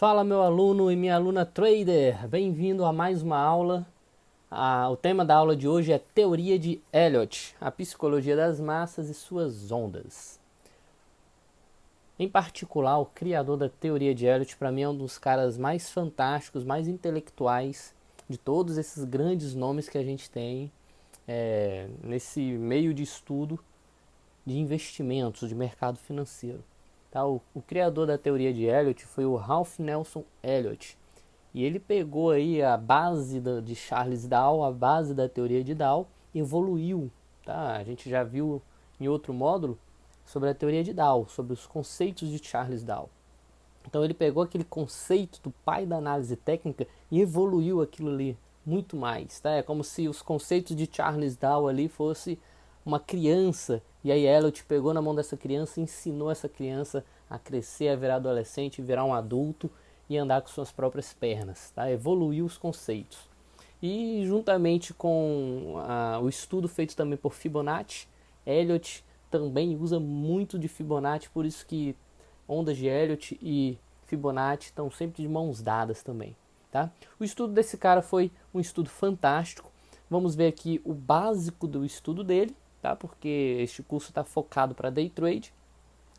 Fala meu aluno e minha aluna trader, bem-vindo a mais uma aula. O tema da aula de hoje é Teoria de Elliott, a psicologia das massas e suas ondas. Em particular, o criador da teoria de Elliott para mim é um dos caras mais fantásticos, mais intelectuais de todos esses grandes nomes que a gente tem nesse meio de estudo de investimentos, de mercado financeiro. Tá? O criador da teoria de Elliott foi o Ralph Nelson Elliott. E ele pegou aí a base de Charles Dow, a base da teoria de Dow, e evoluiu. Tá? A gente já viu em outro módulo sobre a teoria de Dow, sobre os conceitos de Charles Dow. Então ele pegou aquele conceito do pai da análise técnica e evoluiu aquilo ali muito mais. Tá? É como se os conceitos de Charles Dow ali fosse uma criança, e aí Elliot pegou na mão dessa criança e ensinou essa criança a crescer, a virar adolescente, virar um adulto e andar com suas próprias pernas. Tá? Evoluiu os conceitos. E juntamente com o estudo feito também por Fibonacci, Elliot também usa muito de Fibonacci, por isso que ondas de Elliott e Fibonacci estão sempre de mãos dadas também. Tá? O estudo desse cara foi um estudo fantástico. Vamos ver aqui o básico do estudo dele, tá? Porque este curso está focado para day trade,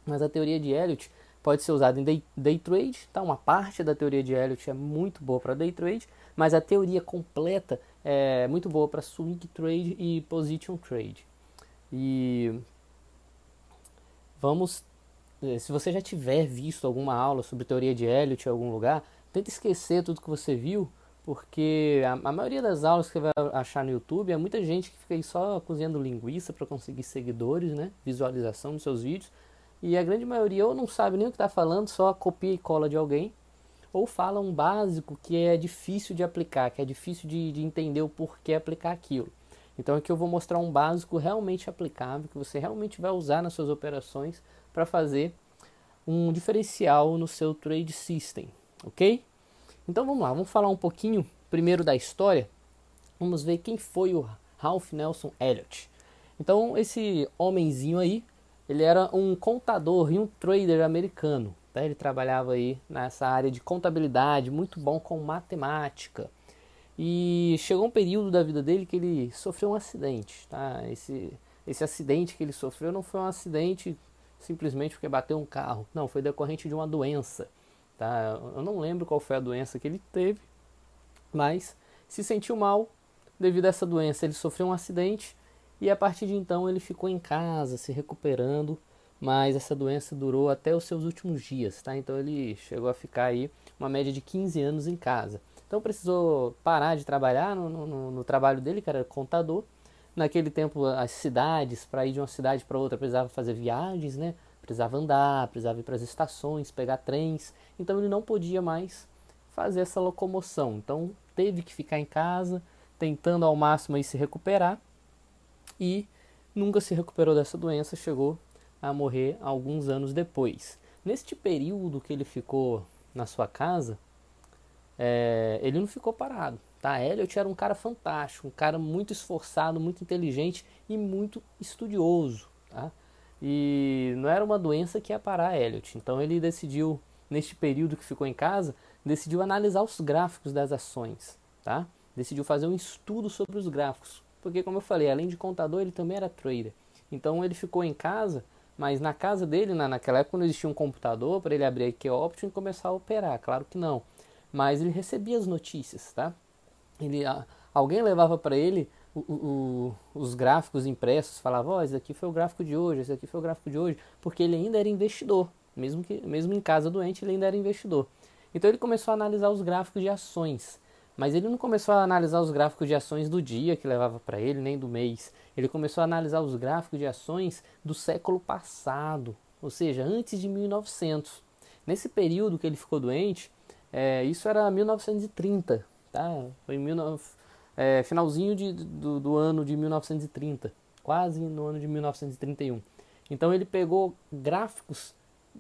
mas a teoria de Elliott pode ser usada em day trade. Tá? Uma parte da teoria de Elliott é muito boa para day trade, mas a teoria completa é muito boa para swing trade e position trade. E vamos se você já tiver visto alguma aula sobre teoria de Elliott em algum lugar, tenta esquecer tudo que você viu, porque a maioria das aulas que você vai achar no YouTube é muita gente que fica aí só cozinhando linguiça para conseguir seguidores, né? Visualização nos seus vídeos. E a grande maioria ou não sabe nem o que está falando, só copia e cola de alguém, ou fala um básico que é difícil de aplicar, que é difícil de entender o porquê aplicar aquilo. Então aqui eu vou mostrar um básico realmente aplicável, que você realmente vai usar nas suas operações para fazer um diferencial no seu trade system, ok? Então vamos lá, vamos falar um pouquinho primeiro da história. Vamos ver quem foi o Ralph Nelson Elliott. Então esse homenzinho aí, ele era um contador e um trader americano. Tá? Ele trabalhava aí nessa área de contabilidade, muito bom com matemática. E chegou um período da vida dele que ele sofreu um acidente. Tá? Esse acidente que ele sofreu não foi um acidente simplesmente porque bateu um carro. Não, foi decorrente de uma doença. Tá? Eu não lembro qual foi a doença que ele teve, mas se sentiu mal devido a essa doença. Ele sofreu um acidente e a partir de então ele ficou em casa se recuperando, mas essa doença durou até os seus últimos dias. Tá? Então ele chegou a ficar aí uma média de 15 anos em casa. Então precisou parar de trabalhar no trabalho dele, que era contador. Naquele tempo, as cidades, para ir de uma cidade para outra, precisava fazer viagens, né? Precisava andar, precisava ir para as estações, pegar trens. Então ele não podia mais fazer essa locomoção. Então teve que ficar em casa, tentando ao máximo aí se recuperar. E nunca se recuperou dessa doença, chegou a morrer alguns anos depois. Neste período que ele ficou na sua casa, ele não ficou parado. Tá? Elliot era um cara fantástico, um cara muito esforçado, muito inteligente e muito estudioso. Tá? E não era uma doença que ia parar Elliot. Então ele decidiu, neste período que ficou em casa, decidiu analisar os gráficos das ações. Tá? Decidiu fazer um estudo sobre os gráficos. Porque, como eu falei, além de contador, ele também era trader. Então ele ficou em casa, mas na casa dele, naquela época, não existia um computador para ele abrir a IQ Option e começar a operar. Claro que não. Mas ele recebia as notícias, tá? Alguém levava para ele os gráficos impressos, falava, esse aqui foi o gráfico de hoje, esse aqui foi o gráfico de hoje, porque ele ainda era investidor, mesmo em casa doente, ele ainda era investidor. Então ele começou a analisar os gráficos de ações, mas ele não começou a analisar os gráficos de ações do dia que levava para ele, nem do mês. Ele começou a analisar os gráficos de ações do século passado, ou seja, antes de 1900. Nesse período que ele ficou doente, isso era 1930, tá? Foi finalzinho do ano de 1930, quase no ano de 1931. Então ele pegou gráficos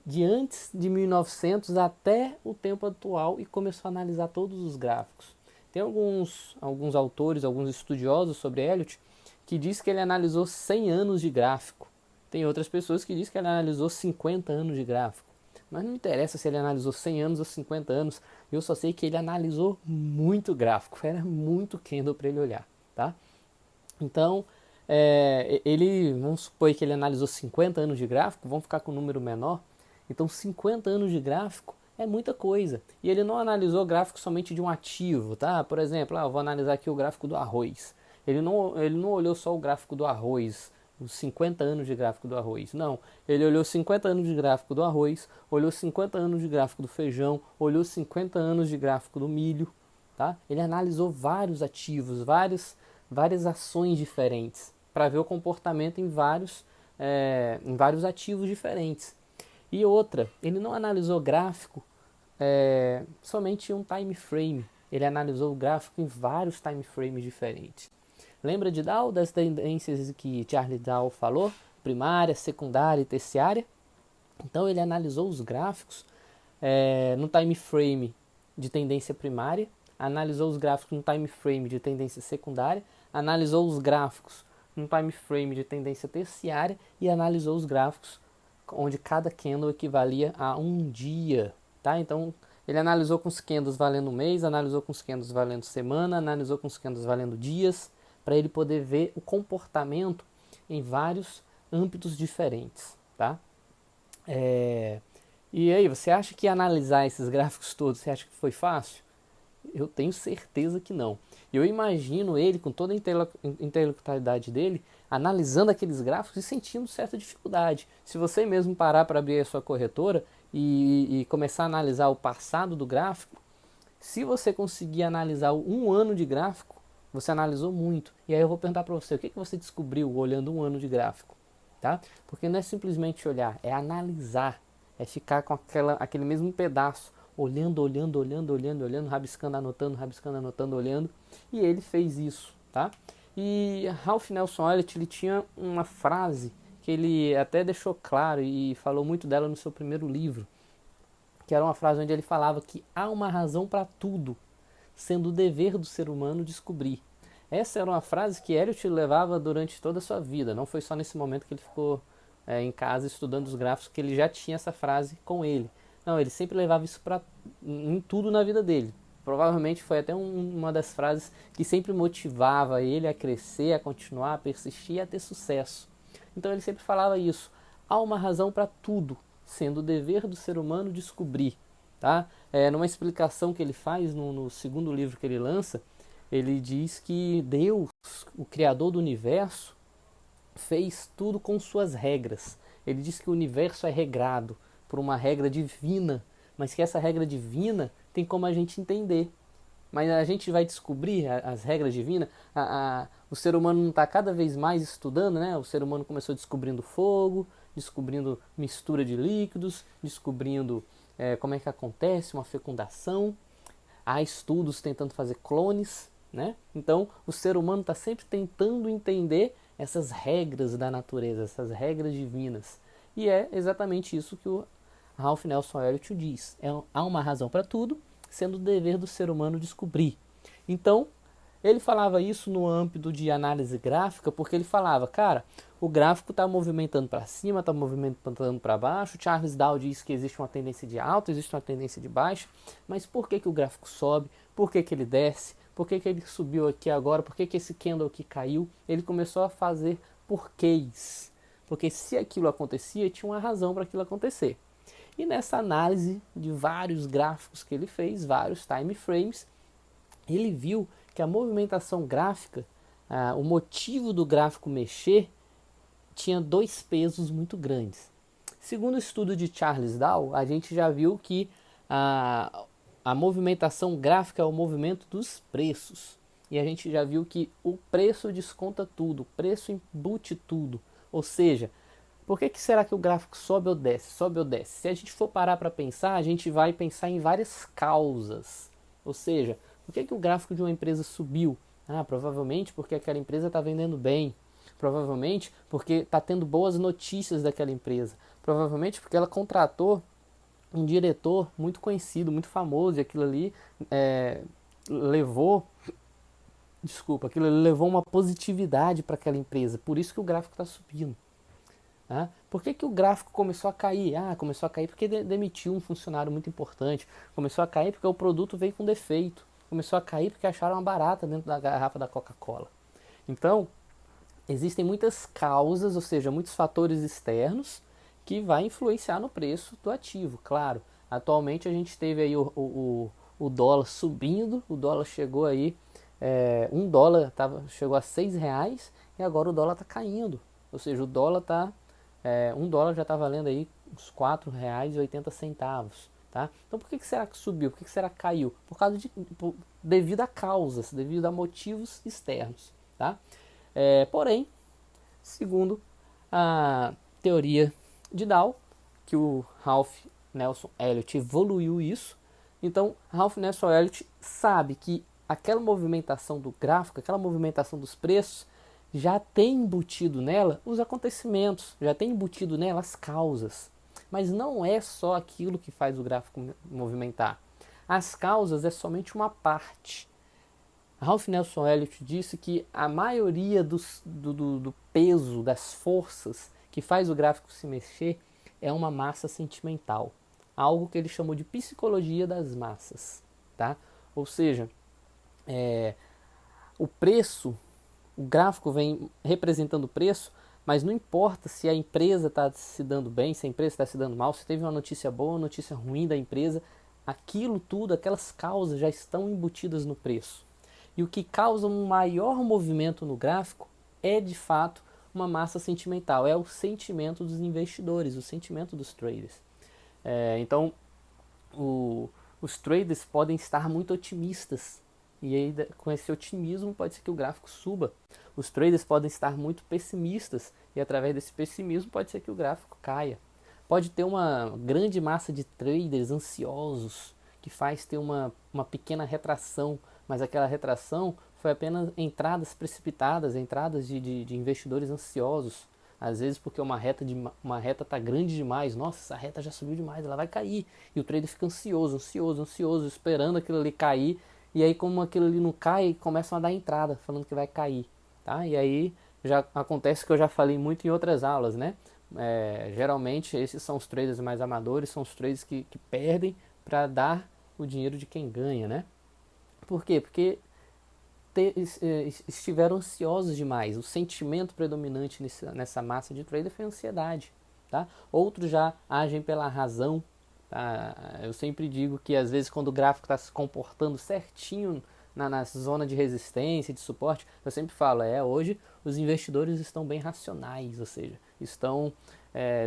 de antes de 1900 até o tempo atual e começou a analisar todos os gráficos. Tem alguns autores, alguns estudiosos sobre Elliott que diz que ele analisou 100 anos de gráfico. Tem outras pessoas que dizem que ele analisou 50 anos de gráfico. Mas não interessa se ele analisou 100 anos ou 50 anos, eu só sei que ele analisou muito gráfico, era muito candle para ele olhar, tá? Então, vamos supor que ele analisou 50 anos de gráfico, vamos ficar com um número menor. Então, 50 anos de gráfico é muita coisa. E ele não analisou gráfico somente de um ativo, tá? Por exemplo, eu vou analisar aqui o gráfico do arroz. Ele não olhou só o gráfico do arroz, os 50 anos de gráfico do arroz. Não, ele olhou 50 anos de gráfico do arroz, olhou 50 anos de gráfico do feijão, olhou 50 anos de gráfico do milho, tá? Ele analisou vários ativos, várias ações diferentes para ver o comportamento em vários ativos diferentes. E outra, ele não analisou gráfico somente em um time frame, ele analisou o gráfico em vários time frames diferentes. Lembra de Dow, das tendências que Charles Dow falou? Primária, secundária e terciária. Então ele analisou os gráficos no time frame de tendência primária, analisou os gráficos no time frame de tendência secundária, analisou os gráficos no time frame de tendência terciária e analisou os gráficos onde cada candle equivalia a um dia, tá? Então ele analisou com os candles valendo um mês, analisou com os candles valendo semana, analisou com os candles valendo dias, para ele poder ver o comportamento em vários âmbitos diferentes, tá? E aí, você acha que analisar esses gráficos todos, você acha que foi fácil? Eu tenho certeza que não. Eu imagino ele, com toda a intelectualidade dele, analisando aqueles gráficos e sentindo certa dificuldade. Se você mesmo parar para abrir a sua corretora e começar a analisar o passado do gráfico, se você conseguir analisar um ano de gráfico, você analisou muito. E aí eu vou perguntar para você, o que você descobriu olhando um ano de gráfico? Tá? Porque não é simplesmente olhar, é analisar, é ficar com aquele mesmo pedaço, olhando, rabiscando, anotando, olhando, e ele fez isso, tá? E Ralph Nelson Elliott, ele tinha uma frase que ele até deixou claro e falou muito dela no seu primeiro livro, que era uma frase onde ele falava que há uma razão para tudo, sendo o dever do ser humano descobrir. Essa era uma frase que Elliott levava durante toda a sua vida, não foi só nesse momento que ele ficou em casa estudando os gráficos que ele já tinha essa frase com ele. Não, ele sempre levava isso em tudo na vida dele. Provavelmente foi até uma das frases que sempre motivava ele a crescer, a continuar, a persistir e a ter sucesso. Então ele sempre falava isso. Há uma razão para tudo, sendo o dever do ser humano descobrir. Tá? Numa explicação que ele faz no segundo livro que ele lança, ele diz que Deus, o Criador do universo, fez tudo com suas regras. Ele diz que o universo é regrado por uma regra divina, mas que essa regra divina tem como a gente entender. Mas a gente vai descobrir as regras divinas. O ser humano não está cada vez mais estudando, né? O ser humano começou descobrindo fogo, descobrindo mistura de líquidos, descobrindo como é que acontece uma fecundação. Há estudos tentando fazer clones, né? Então o ser humano está sempre tentando entender essas regras da natureza, essas regras divinas. E é exatamente isso que o Ralph Nelson Elliott diz. Há uma razão para tudo, sendo o dever do ser humano descobrir. Então, ele falava isso no âmbito de análise gráfica, porque ele falava, cara, o gráfico está movimentando para cima, está movimentando para baixo. Charles Dow diz que existe uma tendência de alta, existe uma tendência de baixa, mas por que o gráfico sobe? Por que ele desce? Por que ele subiu aqui agora? Por que esse candle aqui caiu? Ele começou a fazer porquês. Porque se aquilo acontecia, tinha uma razão para aquilo acontecer. E nessa análise de vários gráficos que ele fez, vários time frames, ele viu que a movimentação gráfica, o motivo do gráfico mexer, tinha dois pesos muito grandes. Segundo o estudo de Charles Dow, a gente já viu que a movimentação gráfica é o movimento dos preços. E a gente já viu que o preço desconta tudo, o preço embute tudo. Ou seja, por que será que o gráfico sobe ou desce? Sobe ou desce? Se a gente for parar para pensar, a gente vai pensar em várias causas. Ou seja, por que o gráfico de uma empresa subiu? Provavelmente porque aquela empresa está vendendo bem. Provavelmente porque está tendo boas notícias daquela empresa. Provavelmente porque ela contratou um diretor muito conhecido, muito famoso, e aquilo ali levou uma positividade para aquela empresa. Por isso que o gráfico está subindo. Tá? Por que, que o gráfico começou a cair? Ah, começou a cair porque demitiu um funcionário muito importante. Começou a cair porque o produto veio com defeito. Começou a cair porque acharam uma barata dentro da garrafa da Coca-Cola. Então, existem muitas causas, ou seja, muitos fatores externos que vai influenciar no preço do ativo, claro. Atualmente a gente teve aí o dólar subindo, o dólar chegou aí, $1 chegou a R$ 6 e agora o dólar está caindo. Ou seja, o dólar está, $1 já está valendo aí uns R$ 4,80. Tá? Então por que será que subiu? Por que será que caiu? Devido a causas, devido a motivos externos. Tá? Porém, segundo a teoria de Dow, que o Ralph Nelson Elliott evoluiu isso, então Ralph Nelson Elliott sabe que aquela movimentação do gráfico, aquela movimentação dos preços, já tem embutido nela os acontecimentos, já tem embutido nela as causas. Mas não é só aquilo que faz o gráfico movimentar. As causas é somente uma parte. Ralph Nelson Elliott disse que a maioria do peso, das forças que faz o gráfico se mexer é uma massa sentimental. Algo que ele chamou de psicologia das massas. Tá? Ou seja, o preço, o gráfico vem representando o preço, mas não importa se a empresa está se dando bem, se a empresa está se dando mal, se teve uma notícia boa, uma notícia ruim da empresa, aquilo tudo, aquelas causas já estão embutidas no preço. E o que causa um maior movimento no gráfico é de fato uma massa sentimental, é o sentimento dos investidores, o sentimento dos traders. Então, os traders podem estar muito otimistas e aí com esse otimismo pode ser que o gráfico suba. Os traders podem estar muito pessimistas e através desse pessimismo pode ser que o gráfico caia. Pode ter uma grande massa de traders ansiosos que faz ter uma pequena retração, mas aquela retração foi apenas entradas precipitadas, entradas de investidores ansiosos. Às vezes porque uma reta está grande demais, nossa, essa reta já subiu demais, ela vai cair. E o trader fica ansioso, esperando aquilo ali cair. E aí como aquilo ali não cai, começam a dar entrada, falando que vai cair. Tá? E aí já acontece que eu já falei muito em outras aulas, né? Geralmente esses são os traders mais amadores, são os traders que perdem para dar o dinheiro de quem ganha, né? Por quê? Porque estiveram ansiosos demais. O sentimento predominante nessa massa de trader foi a ansiedade. Tá? Outros já agem pela razão. Tá? Eu sempre digo que às vezes quando o gráfico está se comportando certinho na zona de resistência, de suporte, eu sempre falo, hoje os investidores estão bem racionais, ou seja, estão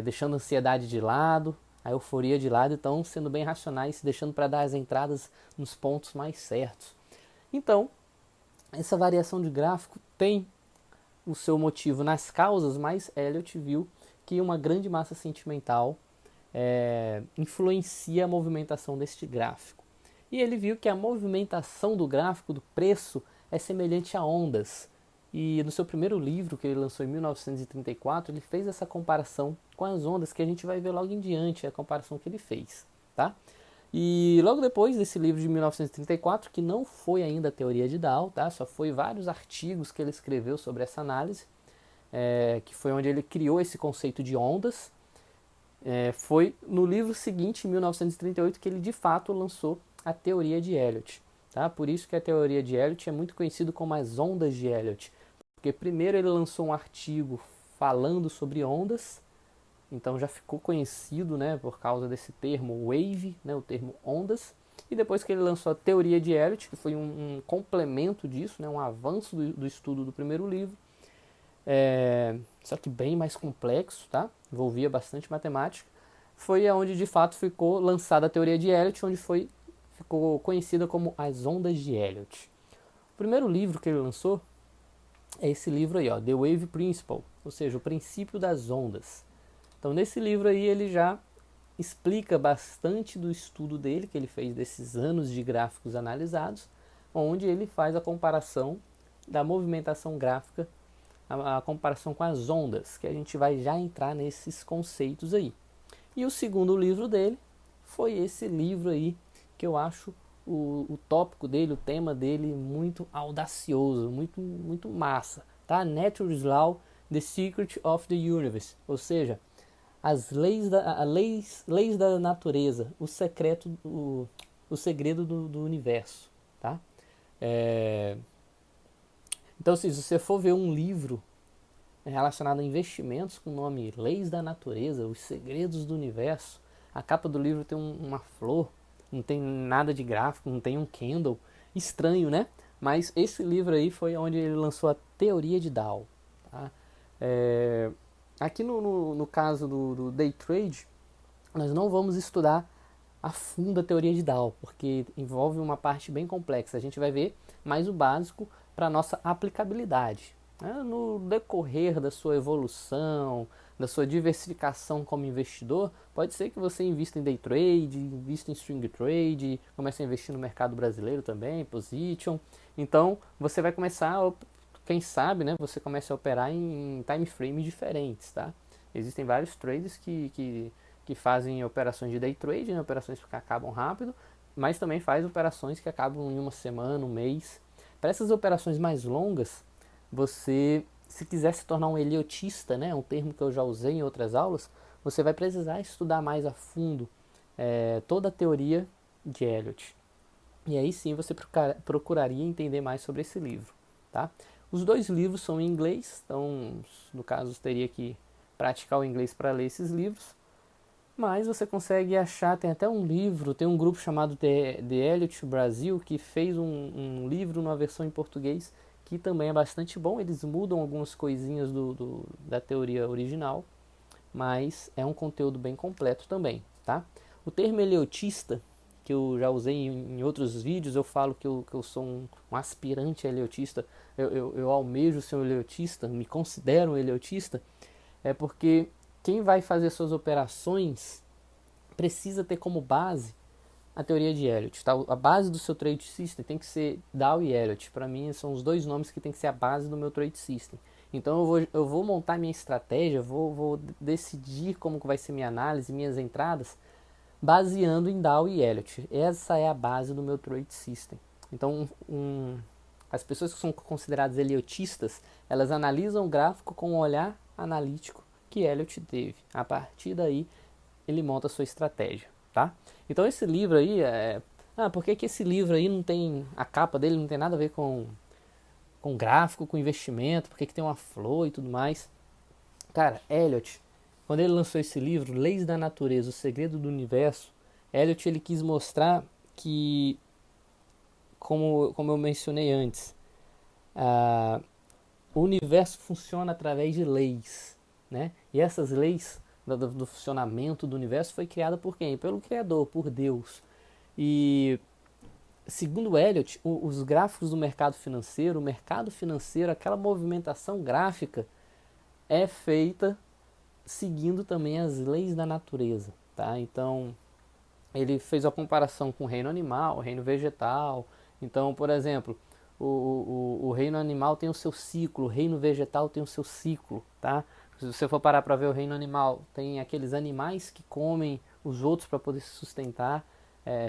deixando a ansiedade de lado, a euforia de lado, e estão sendo bem racionais, deixando para dar as entradas nos pontos mais certos. Então, essa variação de gráfico tem o seu motivo nas causas, mas Elliott viu que uma grande massa sentimental influencia a movimentação deste gráfico. E ele viu que a movimentação do gráfico, do preço, é semelhante a ondas. E no seu primeiro livro, que ele lançou em 1934, ele fez essa comparação com as ondas, que a gente vai ver logo em diante, a comparação que ele fez. Tá? E logo depois desse livro de 1934, que não foi ainda a teoria de Dow, tá? Só foi vários artigos que ele escreveu sobre essa análise, que foi onde ele criou esse conceito de ondas. Foi no livro seguinte, em 1938, que ele de fato lançou a teoria de Elliott. Tá? Por isso que a teoria de Elliott é muito conhecida como as ondas de Elliott. Porque primeiro ele lançou um artigo falando sobre ondas, então já ficou conhecido, né, por causa desse termo wave, né, o termo ondas. E depois que ele lançou a teoria de Elliott, que foi um complemento disso, né, um avanço do estudo do primeiro livro, só que bem mais complexo, tá? Envolvia bastante matemática. Foi onde de fato ficou lançada a teoria de Elliott, onde ficou conhecida como as ondas de Elliott. O primeiro livro que ele lançou é esse livro aí, ó, The Wave Principle, ou seja, o princípio das ondas. Então nesse livro aí ele já explica bastante do estudo dele, que ele fez desses anos de gráficos analisados, onde ele faz a comparação da movimentação gráfica, a comparação com as ondas, que a gente vai já entrar nesses conceitos aí. E o segundo livro dele foi esse livro aí, que eu acho o tópico dele, o tema dele muito audacioso, muito massa, tá? Nature's Law The Secret of the Universe, ou seja, as leis da natureza, o segredo do universo, tá? É, então, se você for ver um livro relacionado a investimentos com o nome Leis da Natureza, os Segredos do Universo, a capa do livro tem uma flor, não tem nada de gráfico, não tem um candle, estranho, né? Mas esse livro aí foi onde ele lançou a teoria de Dow, tá? É, aqui no caso do Day Trade, nós não vamos estudar a fundo a teoria de Dow, porque envolve uma parte bem complexa. A gente vai ver mais o básico para a nossa aplicabilidade. No decorrer da sua evolução, da sua diversificação como investidor, pode ser que você invista em day trade, invista em string trade, comece a investir no mercado brasileiro também, position. Então, você vai começar, quem sabe, né, você comece a operar em time frames diferentes, tá? Existem vários traders que fazem operações de day trade, né, operações que acabam rápido, mas também faz operações que acabam em uma semana, um mês. Para essas operações mais longas, você, se quiser se tornar um eliotista, né, um termo que eu já usei em outras aulas, você vai precisar estudar mais a fundo toda a teoria de Elliott. E aí sim você procuraria entender mais sobre esse livro, tá? Os dois livros são em inglês, então no caso teria que praticar o inglês para ler esses livros, mas você consegue achar, tem até um livro, tem um grupo chamado The Elliott Brasil que fez um livro numa versão em português que também é bastante bom. Eles mudam algumas coisinhas da teoria original, mas é um conteúdo bem completo também, tá? O termo eliotista, que eu já usei em outros vídeos, eu falo que eu sou um aspirante a eliotista, eu almejo ser um eliotista, me considero um eliotista, é porque quem vai fazer suas operações precisa ter como base a teoria de Elliott, tá? A base do seu trade system tem que ser Dow e Elliott. Para mim são os dois nomes que tem que ser a base do meu trade system. Então eu vou montar minha estratégia, vou decidir como que vai ser minha análise, minhas entradas, baseando em Dow e Elliott. Essa é a base do meu trade system. Então as pessoas que são consideradas eliotistas, elas analisam o gráfico com um olhar analítico que Elliott teve. A partir daí ele monta a sua estratégia, tá? Então esse livro aí por que esse livro aí não tem, a capa dele não tem nada a ver com gráfico, com investimento, por que tem uma flor e tudo mais? Cara, Elliott, quando ele lançou esse livro, Leis da Natureza, o Segredo do Universo, Elliott ele quis mostrar que, como eu mencionei antes, a, o universo funciona através de leis, né? E essas leis do funcionamento do universo foi criada por quem? Pelo Criador, por Deus. E segundo Elliott, os gráficos do mercado financeiro, o mercado financeiro, aquela movimentação gráfica é feita seguindo também as leis da natureza, tá? Então, ele fez a comparação com o reino animal, o reino vegetal. Então, por exemplo, o reino animal tem o seu ciclo, o reino vegetal tem o seu ciclo, tá? Se você for parar para ver o reino animal, tem aqueles animais que comem os outros para poder se sustentar,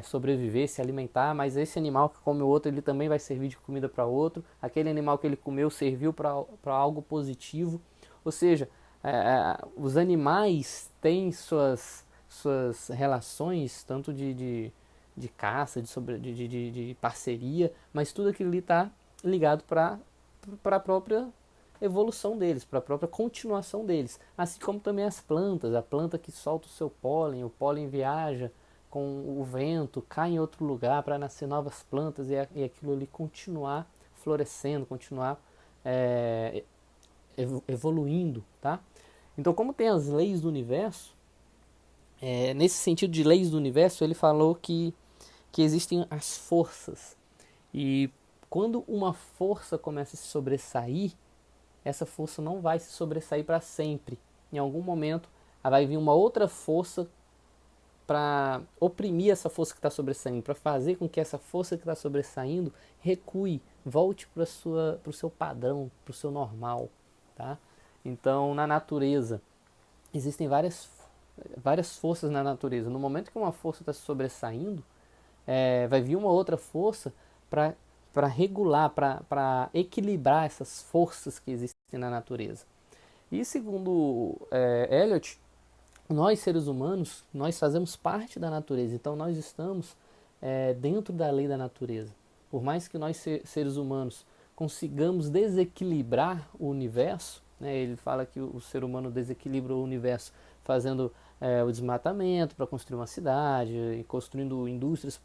sobreviver, se alimentar, mas esse animal que come o outro, ele também vai servir de comida para outro. Aquele animal que ele comeu serviu para algo positivo. Ou seja, os animais têm suas relações, tanto de caça, de parceria, mas tudo aquilo ali está ligado para a própria evolução deles, para a própria continuação deles. Assim como também as plantas, a planta que solta o pólen viaja com o vento, cai em outro lugar para nascer novas plantas e aquilo ali continuar florescendo, continuar é, evoluindo, tá? Então, como tem as leis do universo, nesse sentido de leis do universo, ele falou que existem as forças. E quando uma força começa a se sobressair, essa força não vai se sobressair para sempre. Em algum momento, vai vir uma outra força para oprimir essa força que está sobressaindo, para fazer com que essa força que está sobressaindo recue, volte para o seu padrão, para o seu normal. Tá? Então, na natureza, existem várias forças na natureza. No momento que uma força está se sobressaindo, vai vir uma outra força para regular, para equilibrar essas forças que existem na natureza. E segundo Eliot, nós seres humanos, nós fazemos parte da natureza, então nós estamos dentro da lei da natureza. Por mais que nós seres humanos consigamos desequilibrar o universo, né, ele fala que o ser humano desequilibra o universo fazendo o desmatamento para construir uma cidade, e construindo indústrias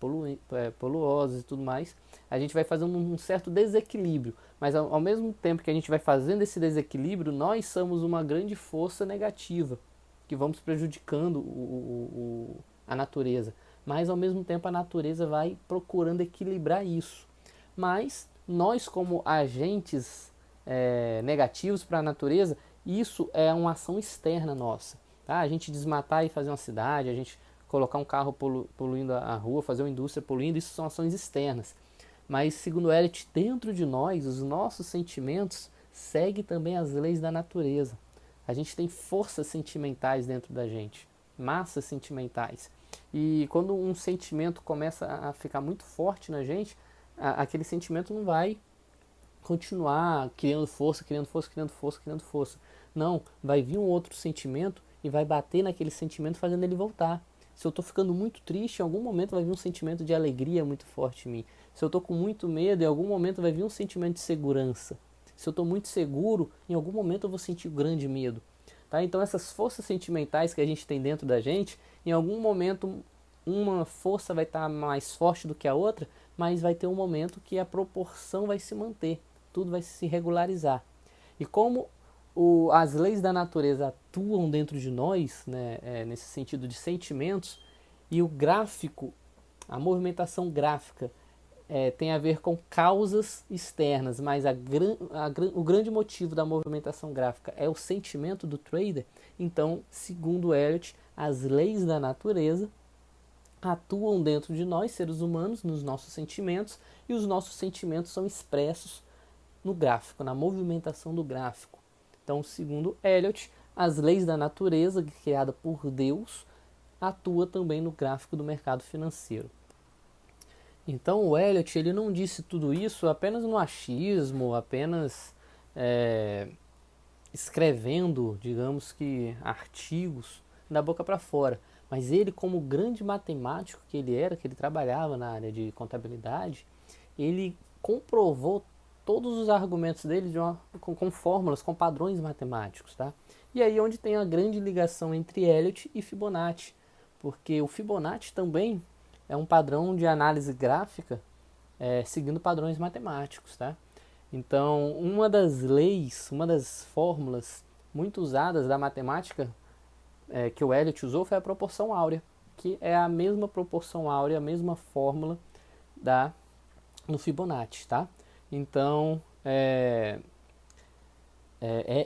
poluosas e tudo mais, a gente vai fazendo um certo desequilíbrio, mas ao mesmo tempo que a gente vai fazendo esse desequilíbrio, nós somos uma grande força negativa, que vamos prejudicando a natureza. Mas ao mesmo tempo a natureza vai procurando equilibrar isso. Mas nós, como agentes negativos para a natureza, isso é uma ação externa nossa. Tá? A gente desmatar e fazer uma cidade, a gente colocar um carro poluindo a rua, fazer uma indústria poluindo, isso são ações externas. Mas, segundo Eliot, dentro de nós, os nossos sentimentos seguem também as leis da natureza. A gente tem forças sentimentais dentro da gente, massas sentimentais. E quando um sentimento começa a ficar muito forte na gente, aquele sentimento não vai continuar criando força, criando força, criando força, criando força. Não, vai vir um outro sentimento e vai bater naquele sentimento fazendo ele voltar. Se eu estou ficando muito triste, em algum momento vai vir um sentimento de alegria muito forte em mim. Se eu estou com muito medo, em algum momento vai vir um sentimento de segurança. Se eu estou muito seguro, em algum momento eu vou sentir grande medo. Tá? Então essas forças sentimentais que a gente tem dentro da gente, em algum momento uma força vai estar mais forte do que a outra, mas vai ter um momento que a proporção vai se manter, tudo vai se regularizar. E como as leis da natureza atuam dentro de nós, né, nesse sentido de sentimentos, e o gráfico, a movimentação gráfica, tem a ver com causas externas, mas o grande motivo da movimentação gráfica é o sentimento do trader. Então, segundo Eliot, as leis da natureza atuam dentro de nós, seres humanos, nos nossos sentimentos, e os nossos sentimentos são expressos no gráfico, na movimentação do gráfico. Então, segundo Eliot, as leis da natureza, criada por Deus, atua também no gráfico do mercado financeiro. Então o Eliot ele não disse tudo isso apenas no achismo, apenas escrevendo, digamos que, artigos da boca para fora. Mas ele, como grande matemático que ele era, que ele trabalhava na área de contabilidade, ele comprovou todos os argumentos dele com fórmulas, com padrões matemáticos. Tá? E aí onde tem a grande ligação entre Eliot e Fibonacci, porque o Fibonacci também é um padrão de análise gráfica seguindo padrões matemáticos. Tá? Então, uma das leis, uma das fórmulas muito usadas da matemática que o Eliot usou foi a proporção áurea, que é a mesma proporção áurea, a mesma fórmula no Fibonacci. Tá? Então,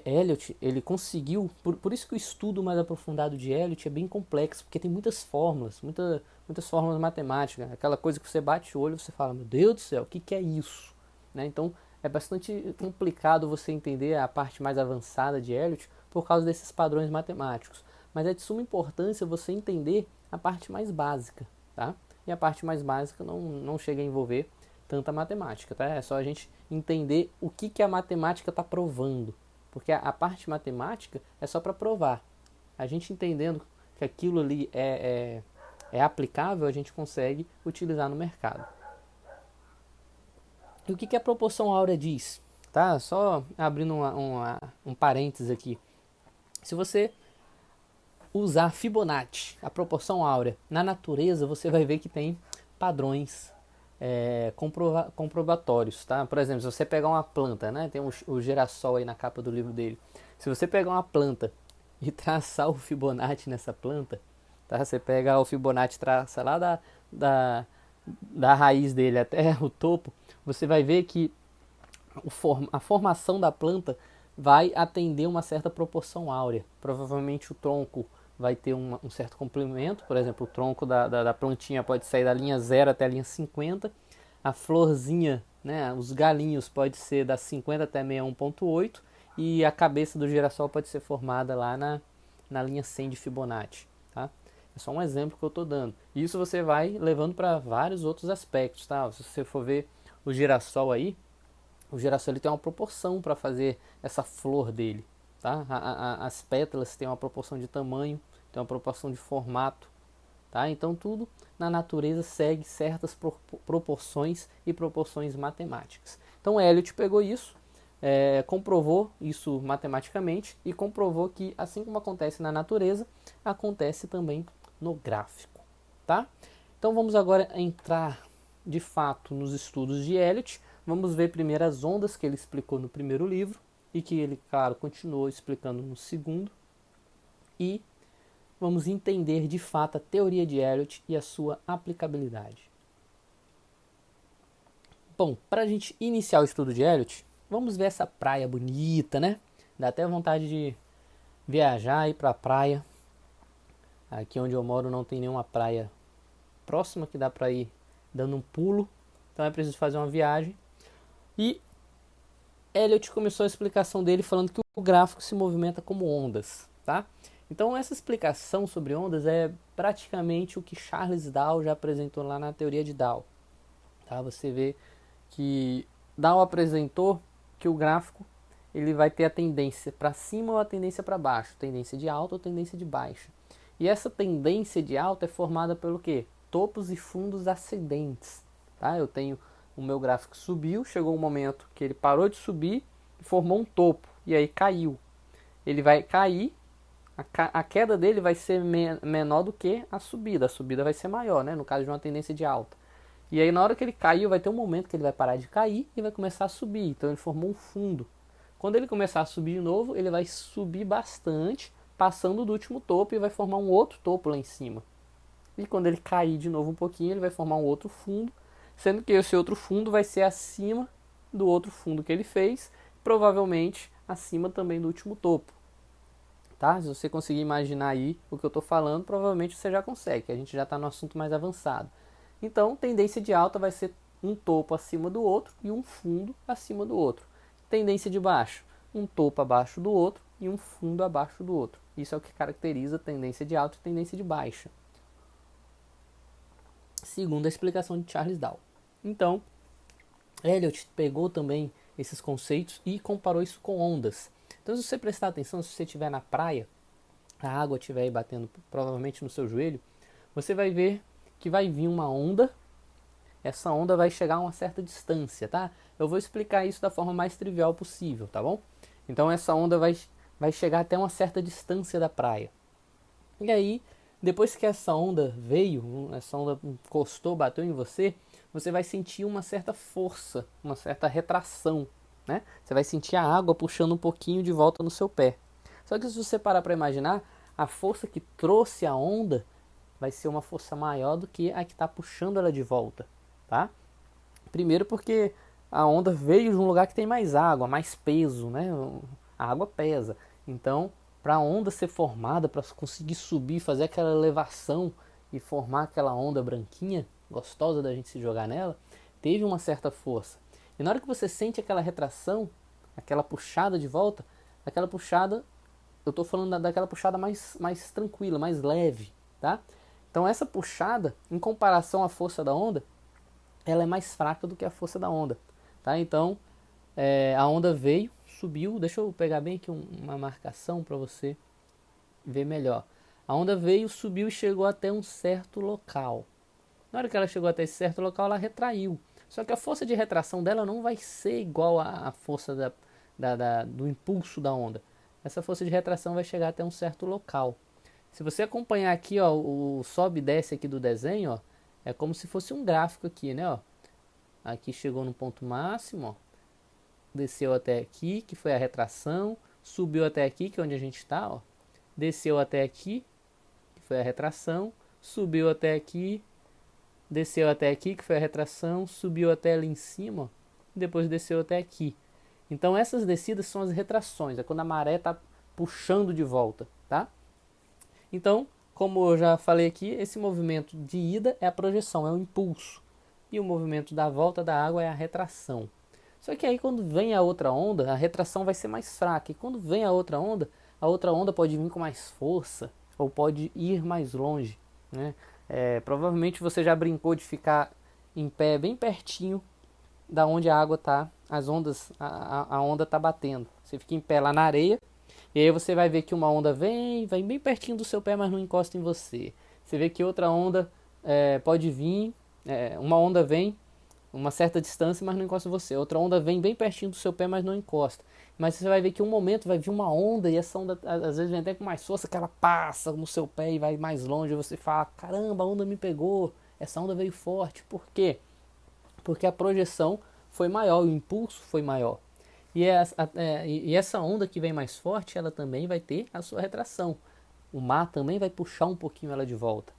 Eliot, ele conseguiu, por isso que o estudo mais aprofundado de Eliot é bem complexo, porque tem muitas fórmulas, muitas fórmulas matemáticas, aquela coisa que você bate o olho e você fala, meu Deus do céu, o que é isso? Né? Então é bastante complicado você entender a parte mais avançada de Eliot por causa desses padrões matemáticos, mas é de suma importância você entender a parte mais básica, tá? E a parte mais básica não chega a envolver tanta matemática, tá? É só a gente entender o que a matemática está provando. Porque a parte matemática é só para provar. A gente entendendo que aquilo ali é aplicável, a gente consegue utilizar no mercado. E o que a proporção áurea diz? Tá? Só abrindo um parênteses aqui. Se você usar Fibonacci, a proporção áurea, na natureza, você vai ver que tem padrões comprobatórios, tá? Por exemplo, se você pegar uma planta, né? Tem o girassol aí na capa do livro dele. Se você pegar uma planta e traçar o Fibonacci nessa planta, tá? Você pega o Fibonacci, traça lá da raiz dele até o topo, você vai ver que a formação da planta vai atender uma certa proporção áurea. Provavelmente o tronco vai ter um certo comprimento, por exemplo, o tronco da plantinha pode sair da linha 0 até a linha 50, a florzinha, né, os galinhos pode ser da 50 até 61.8 e a cabeça do girassol pode ser formada lá na linha 100 de Fibonacci. Tá? É só um exemplo que eu estou dando. Isso você vai levando para vários outros aspectos. Tá? Se você for ver o girassol aí, o girassol ele tem uma proporção para fazer essa flor dele. tá? As pétalas têm uma proporção de tamanho, tem uma proporção de formato, tá? Então tudo na natureza segue certas proporções e proporções matemáticas. Então Elliot pegou isso, comprovou isso matematicamente e comprovou que assim como acontece na natureza, acontece também no gráfico, tá? Então vamos agora entrar de fato nos estudos de Elliot. Vamos ver primeiro as ondas que ele explicou no primeiro livro e que ele, claro, continuou explicando no segundo. E vamos entender de fato a teoria de Elliot e a sua aplicabilidade. Bom, para a gente iniciar o estudo de Elliot, vamos ver essa praia bonita, né? Dá até vontade de viajar e ir para a praia. Aqui onde eu moro não tem nenhuma praia próxima que dá para ir dando um pulo, então é preciso fazer uma viagem. E Elliot começou a explicação dele falando que o gráfico se movimenta como ondas, tá? Então essa explicação sobre ondas é praticamente o que Charles Dow já apresentou lá na teoria de Dow, tá? Você vê que Dow apresentou que o gráfico ele vai ter a tendência para cima ou a tendência para baixo, tendência de alta ou tendência de baixa. E essa tendência de alta é formada pelo quê? Topos e fundos ascendentes, tá? Eu tenho o meu gráfico subiu, chegou um momento que ele parou de subir e formou um topo, e aí caiu. Ele vai cair, a queda dele vai ser menor do que a subida vai ser maior, né? No caso de uma tendência de alta. E aí na hora que ele caiu, vai ter um momento que ele vai parar de cair e vai começar a subir, então ele formou um fundo. Quando ele começar a subir de novo, ele vai subir bastante, passando do último topo e vai formar um outro topo lá em cima. E quando ele cair de novo um pouquinho, ele vai formar um outro fundo, sendo que esse outro fundo vai ser acima do outro fundo que ele fez, provavelmente acima também do último topo. Tá? Se você conseguir imaginar aí o que eu estou falando, provavelmente você já consegue, que a gente já está no assunto mais avançado. Então, tendência de alta vai ser um topo acima do outro e um fundo acima do outro. Tendência de baixo, um topo abaixo do outro e um fundo abaixo do outro. Isso é o que caracteriza tendência de alta e tendência de baixa, segundo a explicação de Charles Dow. Então, Elliot pegou também esses conceitos e comparou isso com ondas. Então, se você prestar atenção, se você estiver na praia, a água estiver aí batendo provavelmente no seu joelho, você vai ver que vai vir uma onda. Essa onda vai chegar a uma certa distância, tá? Eu vou explicar isso da forma mais trivial possível, tá bom? Então essa onda vai chegar até uma certa distância da praia. E aí, depois que essa onda veio, essa onda encostou, bateu em você, você vai sentir uma certa força, uma certa retração, né? Você vai sentir a água puxando um pouquinho de volta no seu pé. Só que se você parar para imaginar, a força que trouxe a onda vai ser uma força maior do que a que está puxando ela de volta, tá? Primeiro porque a onda veio de um lugar que tem mais água, mais peso, né? A água pesa. Então, para a onda ser formada, para conseguir subir, fazer aquela elevação e formar aquela onda branquinha, gostosa da gente se jogar nela, teve uma certa força. E na hora que você sente aquela retração, aquela puxada de volta, aquela puxada, eu estou falando daquela puxada mais tranquila, mais leve, tá? Então essa puxada, em comparação à força da onda, ela é mais fraca do que a força da onda, tá? Então a onda veio, subiu, deixa eu pegar bem aqui uma marcação para você ver melhor. A onda veio, subiu e chegou até um certo local. Na hora que ela chegou até esse certo local, ela retraiu. Só que a força de retração dela não vai ser igual à força do impulso da onda. Essa força de retração vai chegar até um certo local. Se você acompanhar aqui, ó, o sobe e desce aqui do desenho, ó, é como se fosse um gráfico aqui, né? Ó. Aqui chegou no ponto máximo, ó, desceu até aqui, que foi a retração, subiu até aqui, que é onde a gente está, ó, desceu até aqui, que foi a retração, subiu até aqui, desceu até aqui, que foi a retração, subiu até ali em cima, ó, depois desceu até aqui. Então essas descidas são as retrações, é quando a maré está puxando de volta, tá? Então, como eu já falei aqui, esse movimento de ida é a projeção, é o impulso. E o movimento da volta da água é a retração. Só que aí quando vem a outra onda, a retração vai ser mais fraca. E quando vem a outra onda pode vir com mais força ou pode ir mais longe, né? Provavelmente você já brincou de ficar em pé bem pertinho da onde a água está, as ondas, a onda está batendo. Você fica em pé lá na areia E aí você vai ver que uma onda vem bem pertinho do seu pé, mas não encosta em você. Você vê que outra onda pode vir, uma onda vem uma certa distância, mas não encosta em você. Outra onda vem bem pertinho do seu pé, mas não encosta. Mas você vai ver que um momento vai vir uma onda e essa onda às vezes vem até com mais força, que ela passa no seu pé e vai mais longe. E você fala, caramba, a onda me pegou, essa onda veio forte. Por quê? Porque a projeção foi maior, o impulso foi maior. E essa onda que vem mais forte, ela também vai ter a sua retração. O mar também vai puxar um pouquinho ela de volta.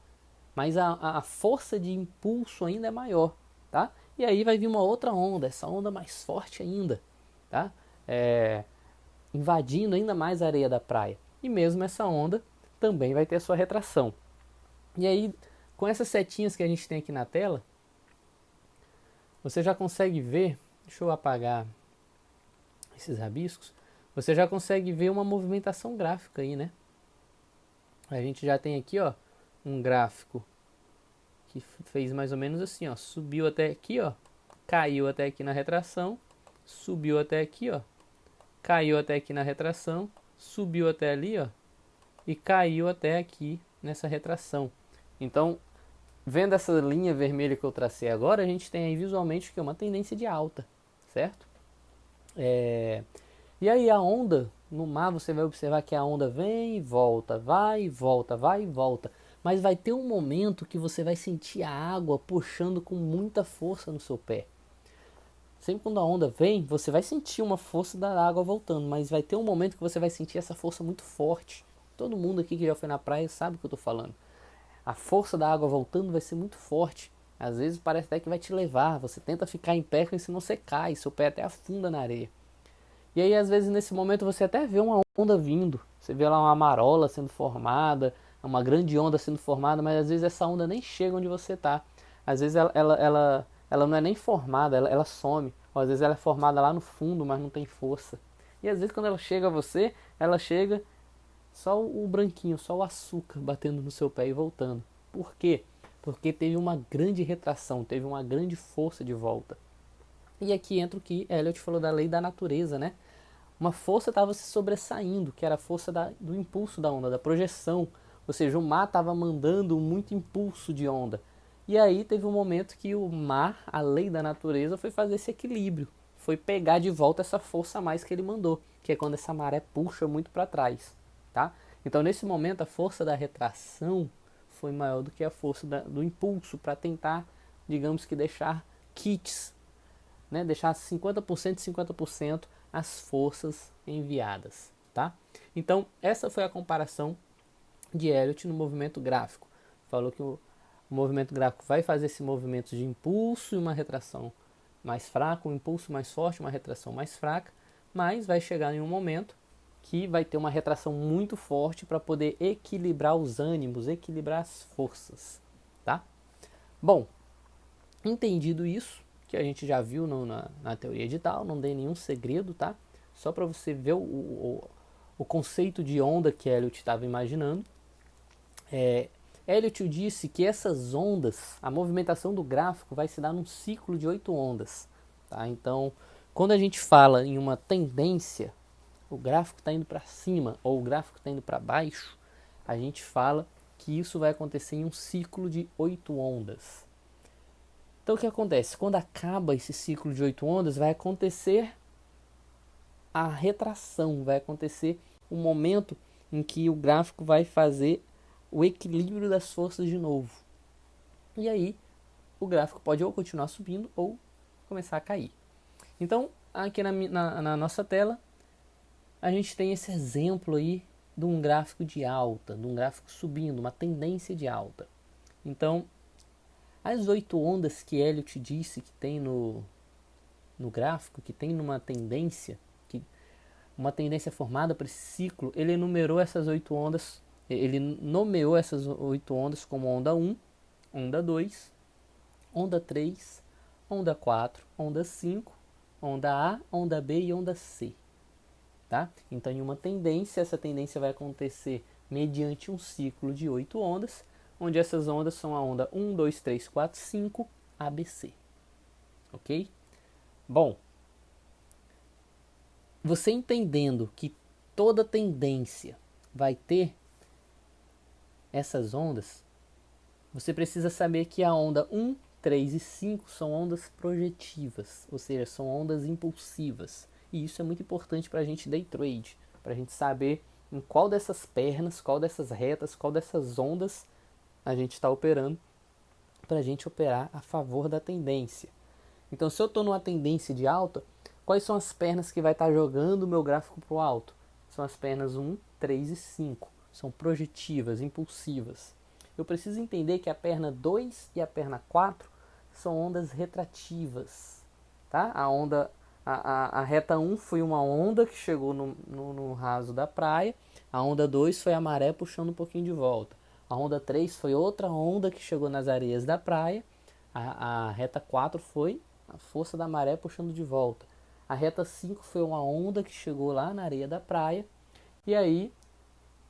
Mas a força de impulso ainda é maior, tá? E aí vai vir uma outra onda, essa onda mais forte ainda, tá? É, invadindo ainda mais a areia da praia. E mesmo essa onda também vai ter a sua retração. E aí, com essas setinhas que a gente tem aqui na tela, você já consegue ver, deixa eu apagar esses rabiscos, você já consegue ver uma movimentação gráfica aí, né? A gente já tem aqui, ó, um gráfico que fez mais ou menos assim, ó, subiu até aqui, ó, caiu até aqui na retração, subiu até aqui, ó, caiu até aqui na retração, subiu até ali, ó, e caiu até aqui nessa retração. Então, vendo essa linha vermelha que eu tracei agora, a gente tem aí visualmente que é uma tendência de alta, certo? E aí a onda no mar, você vai observar que a onda vem e volta, vai e volta, vai e volta. Mas vai ter um momento que você vai sentir a água puxando com muita força no seu pé. Sempre quando a onda vem, você vai sentir uma força da água voltando, mas vai ter um momento que você vai sentir essa força muito forte. Todo mundo aqui que já foi na praia sabe o que eu estou falando. A força da água voltando vai ser muito forte. Às vezes parece até que vai te levar. Você tenta ficar em pé, mas senão você cai, seu pé até afunda na areia. E aí, às vezes, nesse momento, você até vê uma onda vindo. Você vê lá uma marola sendo formada, uma grande onda sendo formada, mas às vezes essa onda nem chega onde você está. Às vezes ela não é nem formada, ela some. Ou às vezes ela é formada lá no fundo, mas não tem força. E às vezes quando ela chega a você, ela chega só o branquinho, só o açúcar batendo no seu pé e voltando. Por quê? Porque teve uma grande retração, teve uma grande força de volta. E aqui entra o que Elliot falou da lei da natureza, né? Uma força estava se sobressaindo, que era a força do impulso da onda, da projeção. Ou seja, o mar estava mandando muito impulso de onda. E aí teve um momento que o mar, a lei da natureza, foi fazer esse equilíbrio. Foi pegar de volta essa força a mais que ele mandou, que é quando essa maré puxa muito para trás. Tá? Então, nesse momento, a força da retração foi maior do que a força do impulso para tentar, digamos que, deixar kits, né, deixar 50% e 50% as forças enviadas, tá? Então, essa foi a comparação de Elliot no movimento gráfico. Falou que o movimento gráfico vai fazer esse movimento de impulso e uma retração mais fraca, um impulso mais forte, uma retração mais fraca, mas vai chegar em um momento que vai ter uma retração muito forte para poder equilibrar os ânimos, equilibrar as forças, tá? Bom, entendido isso, que a gente já viu na teoria de Tal, não dei nenhum segredo, tá? Só para você ver o conceito de onda que Elliot estava imaginando. Elliot disse que essas ondas, a movimentação do gráfico vai se dar num ciclo de 8 ondas. Tá? Então, quando a gente fala em uma tendência, o gráfico está indo para cima ou o gráfico está indo para baixo, a gente fala que isso vai acontecer em um ciclo de 8 ondas. Então o que acontece? Quando acaba esse ciclo de 8 ondas, vai acontecer a retração, vai acontecer o momento em que o gráfico vai fazer o equilíbrio das forças de novo. E aí o gráfico pode ou continuar subindo ou começar a cair. Então aqui na nossa tela a gente tem esse exemplo aí de um gráfico de alta, de um gráfico subindo, uma tendência de alta. Então as 8 ondas que Elliot disse que tem no gráfico, que tem numa tendência, uma tendência formada para esse ciclo, ele enumerou essas 8 ondas, ele nomeou essas 8 ondas como onda 1, onda 2, onda 3, onda 4, onda 5, onda A, onda B e onda C. Tá? Então, em uma tendência, essa tendência vai acontecer mediante um ciclo de 8 ondas, onde essas ondas são a onda 1, 2, 3, 4, 5, ABC. Ok? Bom, você entendendo que toda tendência vai ter essas ondas, você precisa saber que a onda 1, 3 e 5 são ondas projetivas, ou seja, são ondas impulsivas. E isso é muito importante para a gente day trade, para a gente saber em qual dessas pernas, qual dessas retas, qual dessas ondas a gente está operando, para a gente operar a favor da tendência. Então, se eu estou numa tendência de alta, quais são as pernas que vai estar jogando o meu gráfico para o alto? São as pernas 1, 3 e 5. São projetivas, impulsivas. Eu preciso entender que a perna 2 e a perna 4 são ondas retrativas. Tá? A reta 1 foi uma onda que chegou no raso da praia. A onda 2 foi a maré puxando um pouquinho de volta. A onda 3 foi outra onda que chegou nas areias da praia. A reta 4 foi a força da maré puxando de volta. A reta 5 foi uma onda que chegou lá na areia da praia. E aí,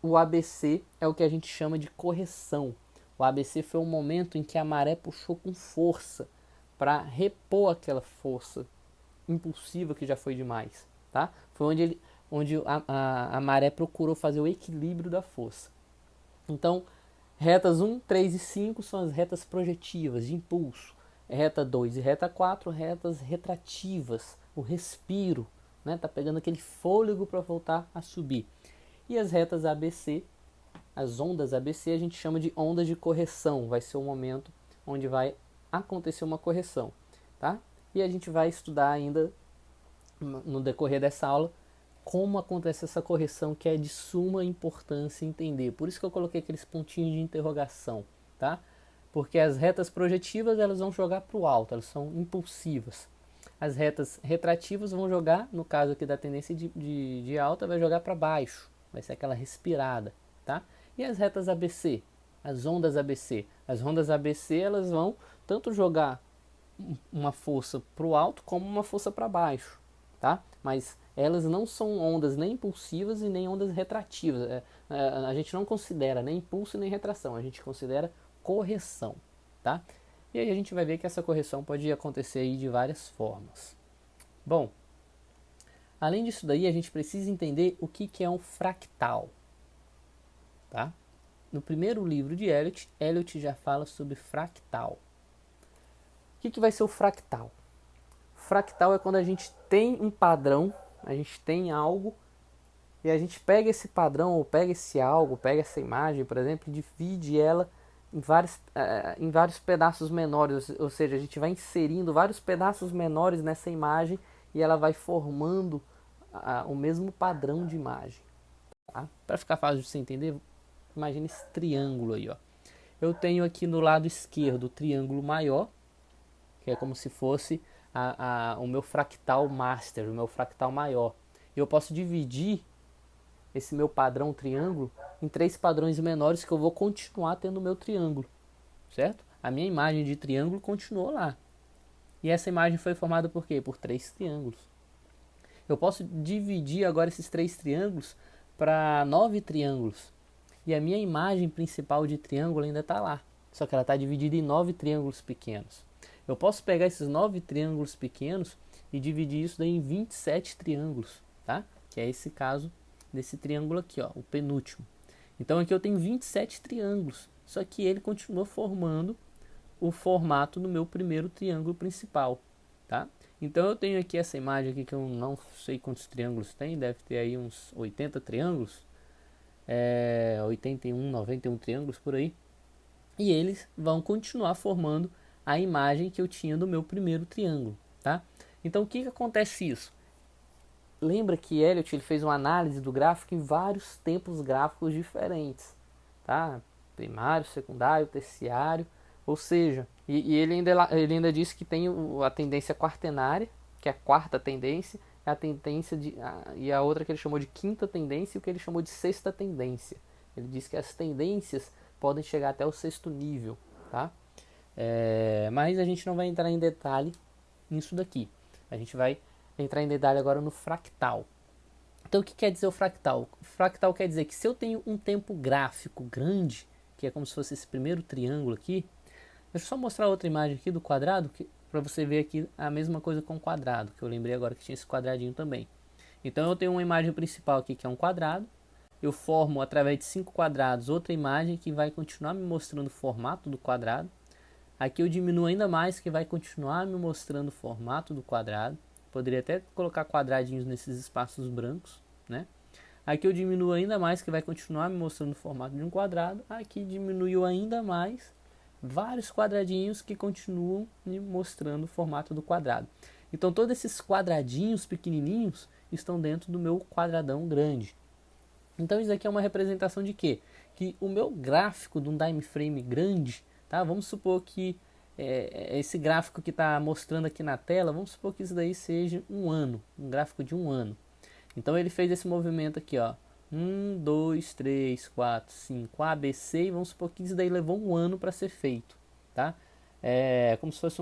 o ABC é o que a gente chama de correção. O ABC foi um momento em que a maré puxou com força para repor aquela força impulsiva que já foi demais. Tá? Foi onde a maré procurou fazer o equilíbrio da força. Então, retas 1, 3 e 5 são as retas projetivas, de impulso. Reta 2 e reta 4, retas retrativas, o respiro, né? Tá pegando aquele fôlego para voltar a subir. E as retas ABC, as ondas ABC, a gente chama de ondas de correção. Vai ser o momento onde vai acontecer uma correção, tá? E a gente vai estudar ainda no decorrer dessa aula como acontece essa correção, que é de suma importância entender. Por isso que eu coloquei aqueles pontinhos de interrogação, tá? Porque as retas projetivas elas vão jogar para o alto, elas são impulsivas. As retas retrativas vão jogar, no caso aqui da tendência de alta, vai jogar para baixo, vai ser aquela respirada, tá? E as retas ABC, as ondas ABC. As ondas ABC elas vão tanto jogar uma força para o alto como uma força para baixo, tá? Mas elas não são ondas nem impulsivas e nem ondas retrativas. A gente não considera nem impulso nem retração, a gente considera correção, tá? E aí a gente vai ver que essa correção pode acontecer aí de várias formas. Bom, além disso daí, a gente precisa entender o que é um fractal, tá? No primeiro livro de Elliott, Elliott já fala sobre fractal. O que vai ser o fractal? Fractal é quando a gente tem um padrão, a gente tem algo, e a gente pega esse padrão, ou pega esse algo, pega essa imagem, por exemplo, e divide ela em vários pedaços menores, ou seja, a gente vai inserindo vários pedaços menores nessa imagem e ela vai formando o mesmo padrão de imagem. Tá? Para ficar fácil de você entender, imagine esse triângulo aí. Ó. Eu tenho aqui no lado esquerdo o triângulo maior, que é como se fosse o meu fractal master, o meu fractal maior. E eu posso dividir esse meu padrão triângulo em 3 padrões menores que eu vou continuar tendo o meu triângulo, certo? A minha imagem de triângulo continuou lá. E essa imagem foi formada por quê? Por 3 triângulos. Eu posso dividir agora esses 3 triângulos para 9 triângulos. E a minha imagem principal de triângulo ainda está lá. Só que ela está dividida em 9 triângulos pequenos. Eu posso pegar esses 9 triângulos pequenos e dividir isso daí em 27 triângulos, tá? Que é esse caso desse triângulo aqui, ó, o penúltimo. Então aqui eu tenho 27 triângulos, só que ele continua formando o formato do meu primeiro triângulo principal, tá? Então eu tenho aqui essa imagem aqui que eu não sei quantos triângulos tem, deve ter aí uns 80 triângulos, 81, 91 triângulos por aí. E eles vão continuar formando a imagem que eu tinha do meu primeiro triângulo, tá? Então o que acontece isso? Lembra que Elliott ele fez uma análise do gráfico em vários tempos gráficos diferentes, tá? Primário, secundário, terciário, ou seja, e ele ainda disse que tem a tendência quaternária, que é a quarta tendência, a tendência e a outra que ele chamou de quinta tendência e o que ele chamou de sexta tendência. Ele disse que as tendências podem chegar até o sexto nível, tá? Mas a gente não vai entrar em detalhe nisso daqui. A gente vai entrar em detalhe agora no fractal. Então o que quer dizer o fractal? O fractal quer dizer que se eu tenho um tempo gráfico grande, que é como se fosse esse primeiro triângulo aqui, deixa eu só mostrar outra imagem aqui do quadrado, para você ver aqui a mesma coisa com o quadrado, que eu lembrei agora que tinha esse quadradinho também. Então eu tenho uma imagem principal aqui que é um quadrado, eu formo através de 5 quadrados outra imagem que vai continuar me mostrando o formato do quadrado. Aqui eu diminuo ainda mais, que vai continuar me mostrando o formato do quadrado. Poderia até colocar quadradinhos nesses espaços brancos, né? Aqui eu diminuo ainda mais, que vai continuar me mostrando o formato de um quadrado. Aqui diminuiu ainda mais, vários quadradinhos que continuam me mostrando o formato do quadrado. Então todos esses quadradinhos pequenininhos estão dentro do meu quadradão grande. Então isso aqui é uma representação de quê? Que o meu gráfico de um time frame grande, tá? Vamos supor que esse gráfico que está mostrando aqui na tela, vamos supor que isso daí seja um ano, um gráfico de um ano. Então ele fez esse movimento aqui, ó, 1, 2, 3, 4, 5, ABC, e vamos supor que isso daí levou um ano para ser feito, tá? É como se fosse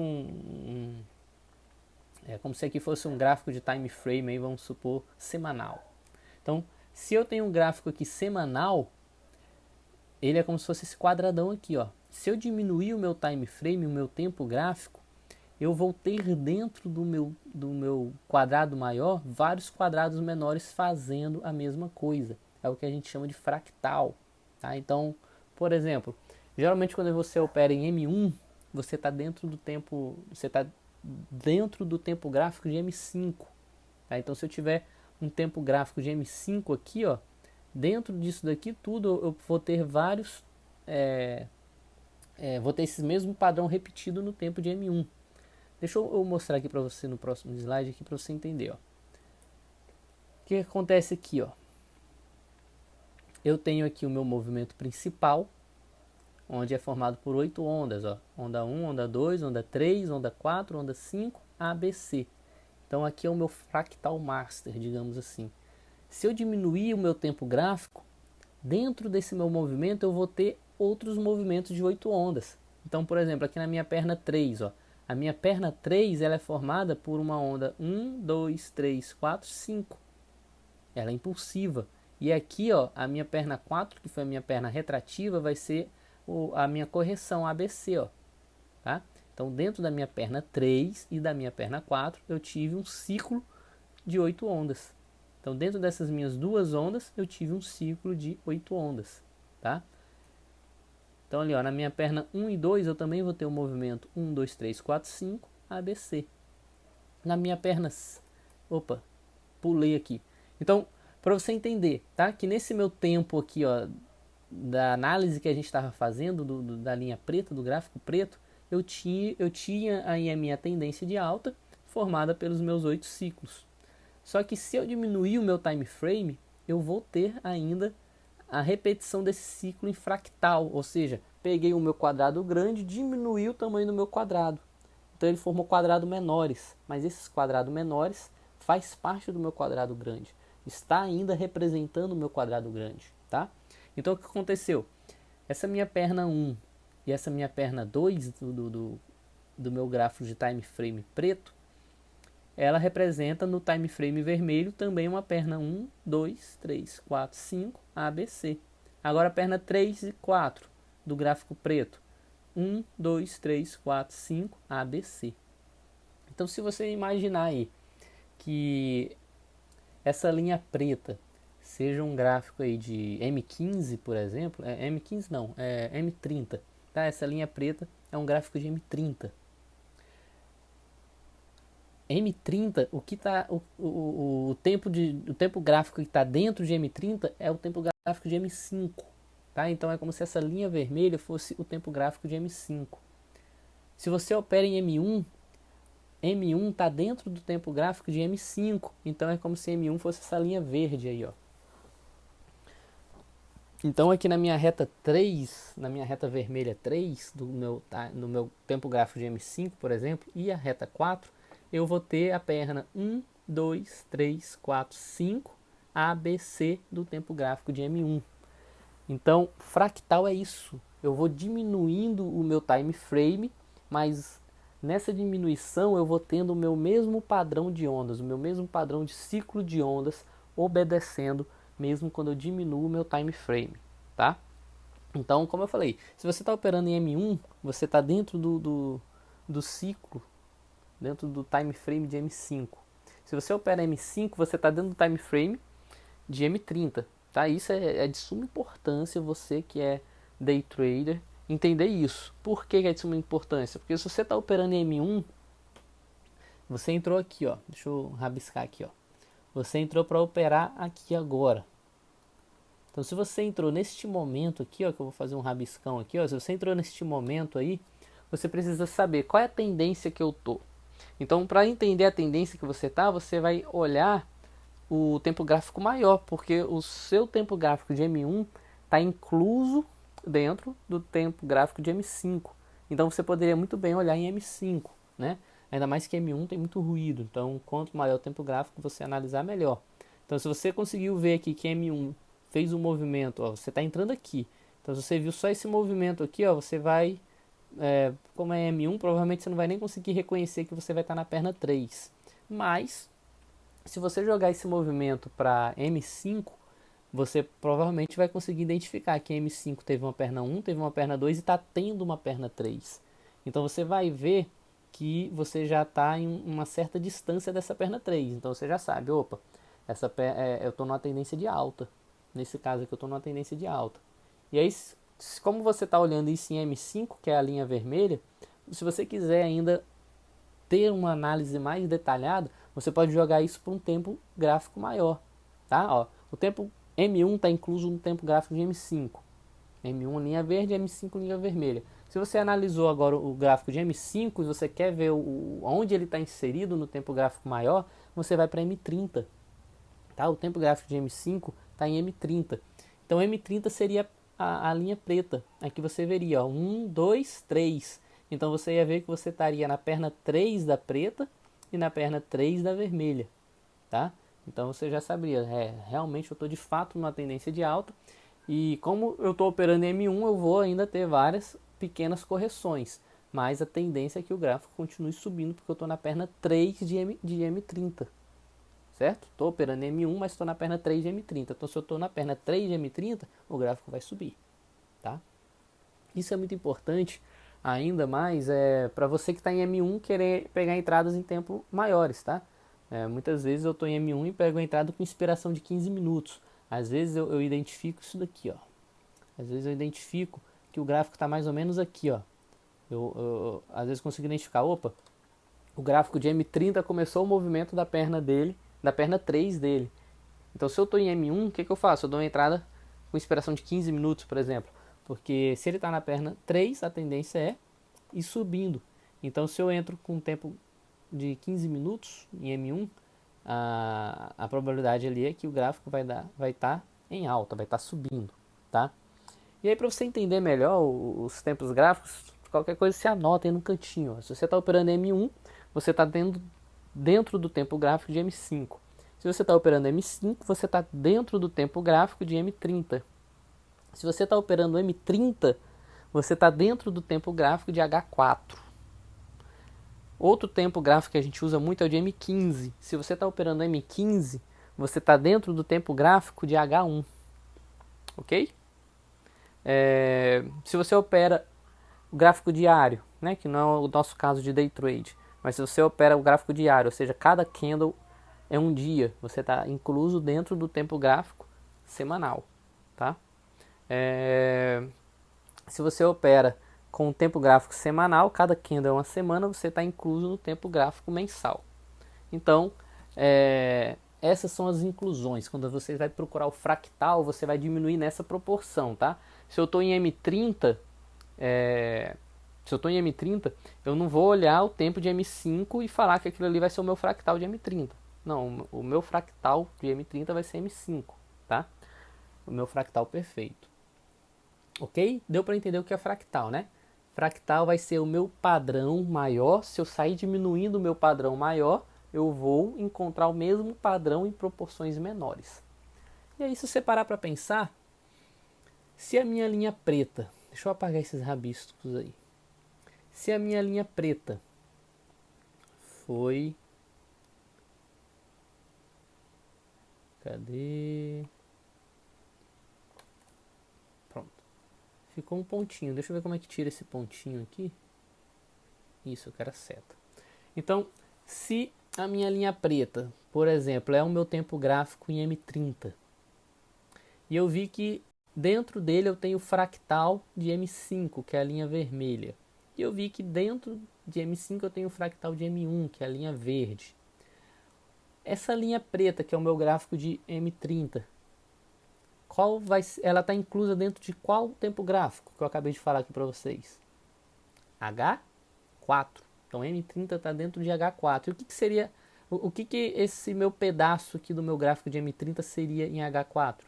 é como se aqui fosse um gráfico de time frame, aí vamos supor semanal. Então, se eu tenho um gráfico aqui semanal, ele é como se fosse esse quadradão aqui, ó. Se eu diminuir o meu time frame, o meu tempo gráfico, eu vou ter dentro do meu quadrado maior vários quadrados menores fazendo a mesma coisa. É o que a gente chama de fractal, tá? Então, por exemplo, geralmente quando você opera em M1, você está dentro do tempo, você está dentro do tempo gráfico de M5, tá? Então, se eu tiver um tempo gráfico de M5 aqui, ó, dentro disso daqui tudo eu vou ter vários, vou ter esse mesmo padrão repetido no tempo de M1. Deixa eu mostrar aqui para você no próximo slide aqui para você entender, ó. O que acontece aqui, ó? Eu tenho aqui o meu movimento principal, onde é formado por 8 ondas, ó. Onda 1, onda 2, onda 3, onda 4, onda 5, ABC. Então aqui é o meu fractal master, digamos assim. Se eu diminuir o meu tempo gráfico, dentro desse meu movimento eu vou ter outros movimentos de 8 ondas. Então, por exemplo, aqui na minha perna 3, ó, a minha perna 3 ela é formada por uma onda 1, 2, 3, 4, 5. Ela é impulsiva. E aqui, ó, a minha perna 4, que foi a minha perna retrativa, vai ser a minha correção ABC, ó, tá? Então, dentro da minha perna 3 e da minha perna 4, eu tive um ciclo de 8 ondas. Então, dentro dessas minhas duas ondas, eu tive um ciclo de 8 ondas, tá? Então, ali, ó, na minha perna 1 e 2, eu também vou ter o movimento 1, 2, 3, 4, 5, ABC. Na minha perna... Opa, pulei aqui. Então, para você entender, tá? Que nesse meu tempo aqui, ó, da análise que a gente estava fazendo, da linha preta, do gráfico preto, eu tinha aí a minha tendência de alta, formada pelos meus 8 ciclos. Só que se eu diminuir o meu time frame, eu vou ter ainda a repetição desse ciclo em fractal, ou seja, peguei o meu quadrado grande, diminuí o tamanho do meu quadrado. Então ele formou quadrados menores, mas esses quadrados menores faz parte do meu quadrado grande. Está ainda representando o meu quadrado grande, tá? Então o que aconteceu? Essa minha perna 1 e essa minha perna 2 do meu gráfico de time frame preto, ela representa no time frame vermelho também uma perna 1, 2, 3, 4, 5, ABC. Agora a perna 3 e 4 do gráfico preto. 1, 2, 3, 4, 5, ABC. Então se você imaginar aí que essa linha preta seja um gráfico aí de M15, por exemplo, M15 não, é M30, tá? Essa linha preta é um gráfico de M30. M30, o que tá o tempo gráfico que está dentro de M30 é o tempo gráfico de M5, tá? Então é como se essa linha vermelha fosse o tempo gráfico de M5. Se você opera em M1, M1 está dentro do tempo gráfico de M5, então é como se M1 fosse essa linha verde aí, ó. Então aqui na minha reta 3, na minha reta vermelha 3, no meu tempo gráfico de M5, por exemplo, e a reta 4, eu vou ter a perna 1, 2, 3, 4, 5, ABC do tempo gráfico de M1. Então, fractal é isso. Eu vou diminuindo o meu time frame, mas nessa diminuição eu vou tendo o meu mesmo padrão de ondas, o meu mesmo padrão de ciclo de ondas obedecendo mesmo quando eu diminuo o meu time frame, tá? Então, como eu falei, se você está operando em M1, você está dentro do ciclo, dentro do time frame de M5. Se você opera M5, você está dentro do time frame de M30, tá? Isso é de suma importância, você que é day trader entender isso. Por que é de suma importância? Porque se você está operando em M1, você entrou aqui, ó. Deixa eu rabiscar aqui, ó. Você entrou para operar aqui agora. Então, se você entrou neste momento aqui, ó, que eu vou fazer um rabiscão aqui, ó. Se você entrou neste momento aí, você precisa saber qual é a tendência que eu tô. Então, para entender a tendência que você tá, você vai olhar o tempo gráfico maior, porque o seu tempo gráfico de M1 está incluso dentro do tempo gráfico de M5. Então você poderia muito bem olhar em M5, né? Ainda mais que M1 tem muito ruído, então quanto maior o tempo gráfico você analisar, melhor. Então se você conseguiu ver aqui que M1 fez um movimento, ó, você está entrando aqui. Então se você viu só esse movimento aqui, ó, você vai, como é M1, provavelmente você não vai nem conseguir reconhecer que você vai estar na perna 3. Mas se você jogar esse movimento para M5, você provavelmente vai conseguir identificar que M5 teve uma perna 1, teve uma perna 2 e está tendo uma perna 3. Então você vai ver que você já está em uma certa distância dessa perna 3. Então você já sabe, opa, eu estou numa tendência de alta. Nesse caso aqui eu estou numa tendência de alta. E aí, como você está olhando isso em M5, que é a linha vermelha, se você quiser ainda ter uma análise mais detalhada, você pode jogar isso para um tempo gráfico maior, tá? Ó, o tempo M1 está incluso no tempo gráfico de M5. M1 linha verde, M5 linha vermelha. Se você analisou agora o gráfico de M5 e você quer ver onde ele está inserido no tempo gráfico maior, você vai para M30. Tá? O tempo gráfico de M5 está em M30. Então M30 seria a linha preta. Aqui você veria 1, 2, 3. Então você ia ver que você estaria na perna 3 da preta e na perna 3 da vermelha. Tá? Então você já sabia, realmente eu estou de fato numa tendência de alta. E como eu estou operando em M1, eu vou ainda ter várias pequenas correções. Mas a tendência é que o gráfico continue subindo, porque eu estou na perna 3 de M30. Certo? Estou operando em M1, mas estou na perna 3 de M30. Então, se eu estou na perna 3 de M30, o gráfico vai subir. Tá? Isso é muito importante, ainda mais para você que está em M1 querer pegar entradas em tempo maiores. Tá? Muitas vezes eu estou em M1 e pego a entrada com inspiração de 15 minutos. Às vezes eu identifico isso daqui. Ó. Às vezes eu identifico que o gráfico está mais ou menos aqui. Ó. Às vezes consigo identificar, opa, o gráfico de M30 começou o movimento da perna dele, da perna 3 dele. Então se eu estou em M1, o que eu faço? Eu dou uma entrada com inspiração de 15 minutos, por exemplo. Porque se ele está na perna 3, a tendência é ir subindo. Então se eu entro com um tempo de 15 minutos em M1, a probabilidade ali é que o gráfico vai estar em alta, vai estar subindo. Tá? E aí para você entender melhor os tempos gráficos, qualquer coisa você anota aí no cantinho. Ó. Se você está operando M1, você está dentro do tempo gráfico de M5. Se você está operando M5, você está dentro do tempo gráfico de M30. Se você está operando M30, você está dentro do tempo gráfico de H4. Outro tempo gráfico que a gente usa muito é o de M15. Se você está operando M15, você está dentro do tempo gráfico de H1. Ok? Se você opera o gráfico diário, né, que não é o nosso caso de day trade, mas se você opera o gráfico diário, ou seja, cada candle é um dia, você está incluso dentro do tempo gráfico semanal, tá? Se você opera com o tempo gráfico semanal, cada candle é uma semana, você está incluso no tempo gráfico mensal. Então, essas são as inclusões. Quando você vai procurar o fractal, você vai diminuir nessa proporção, tá? Se eu estou em M30, se eu estou em M30, eu não vou olhar o tempo de M5 e falar que aquilo ali vai ser o meu fractal de M30. Não, o meu fractal de M30 vai ser M5, tá? O meu fractal perfeito. Ok? Deu para entender o que é fractal, né? Fractal vai ser o meu padrão maior. Se eu sair diminuindo o meu padrão maior, eu vou encontrar o mesmo padrão em proporções menores. E aí, se você parar para pensar, se a minha linha preta, deixa eu apagar esses rabiscos aí. Se a minha linha preta foi, cadê? Pronto. Ficou um pontinho. Deixa eu ver como é que tira esse pontinho aqui. Isso, eu quero a seta. Então, se a minha linha preta, por exemplo, é o meu tempo gráfico em M30. E eu vi que dentro dele eu tenho fractal de M5, que é a linha vermelha. E eu vi que dentro de M5 eu tenho fractal de M1, que é a linha verde. Essa linha preta, que é o meu gráfico de M30, ela está inclusa dentro de qual tempo gráfico que eu acabei de falar aqui para vocês? H4. Então M30 está dentro de H4. E o que, que seria, o que, que esse meu pedaço aqui do meu gráfico de M30 seria em H4?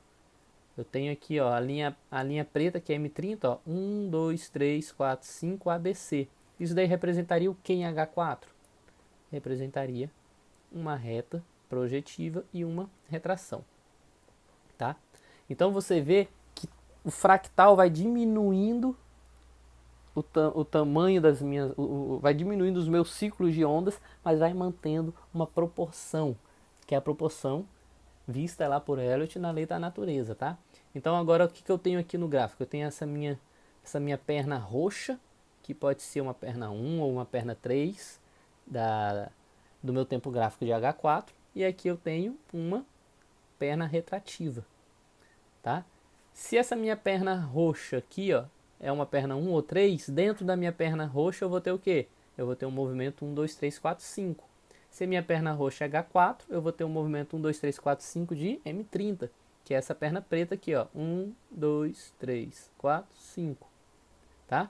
Eu tenho aqui ó, a linha preta que é M30, ó, 1, 2, 3, 4, 5 ABC. Isso daí representaria o que em H4? Representaria uma reta projetiva e uma retração, tá? Então você vê que o fractal vai diminuindo o tamanho das minhas, vai diminuindo os meus ciclos de ondas, mas vai mantendo uma proporção, que é a proporção vista lá por Elliott na lei da natureza, tá? Então agora o que eu tenho aqui no gráfico? Eu tenho essa minha perna roxa, que pode ser uma perna 1 ou uma perna 3 do meu tempo gráfico de H4, e aqui eu tenho uma perna retrativa, tá? Se essa minha perna roxa aqui, ó, é uma perna 1 ou 3, dentro da minha perna roxa eu vou ter o quê? Eu vou ter um movimento 1, 2, 3, 4, 5. Se minha perna roxa é H4, eu vou ter um movimento 1, 2, 3, 4, 5 de M30, que é essa perna preta aqui, ó. 1, 2, 3, 4, 5, tá?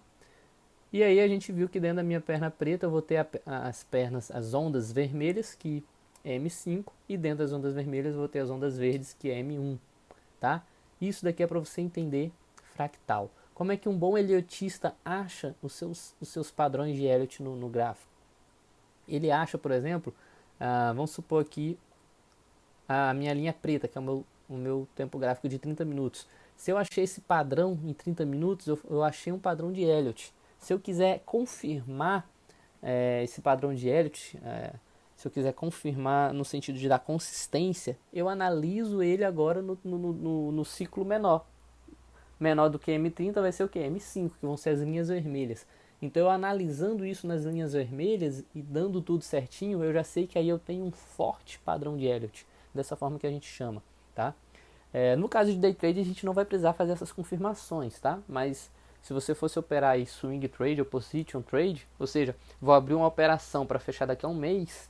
E aí a gente viu que dentro da minha perna preta eu vou ter as ondas vermelhas, que é M5, e dentro das ondas vermelhas eu vou ter as ondas verdes, que é M1, tá? Isso daqui é para você entender fractal. Como é que um bom heliotista acha os seus padrões de Elliott no gráfico? Ele acha, por exemplo, vamos supor aqui a minha linha preta, que é o meu tempo gráfico de 30 minutos. Se eu achei esse padrão em 30 minutos, eu achei um padrão de Elliott. Se eu quiser confirmar esse padrão de Elliott, se eu quiser confirmar no sentido de dar consistência, eu analiso ele agora no ciclo menor. Menor do que M30 vai ser o que? M5, que vão ser as linhas vermelhas. Então eu analisando isso nas linhas vermelhas e dando tudo certinho, eu já sei que aí eu tenho um forte padrão de Elliott. Dessa forma que a gente chama, tá? No caso de day trade a gente não vai precisar fazer essas confirmações, tá? Mas se você fosse operar aí swing trade ou position trade, ou seja, vou abrir uma operação para fechar daqui a um mês,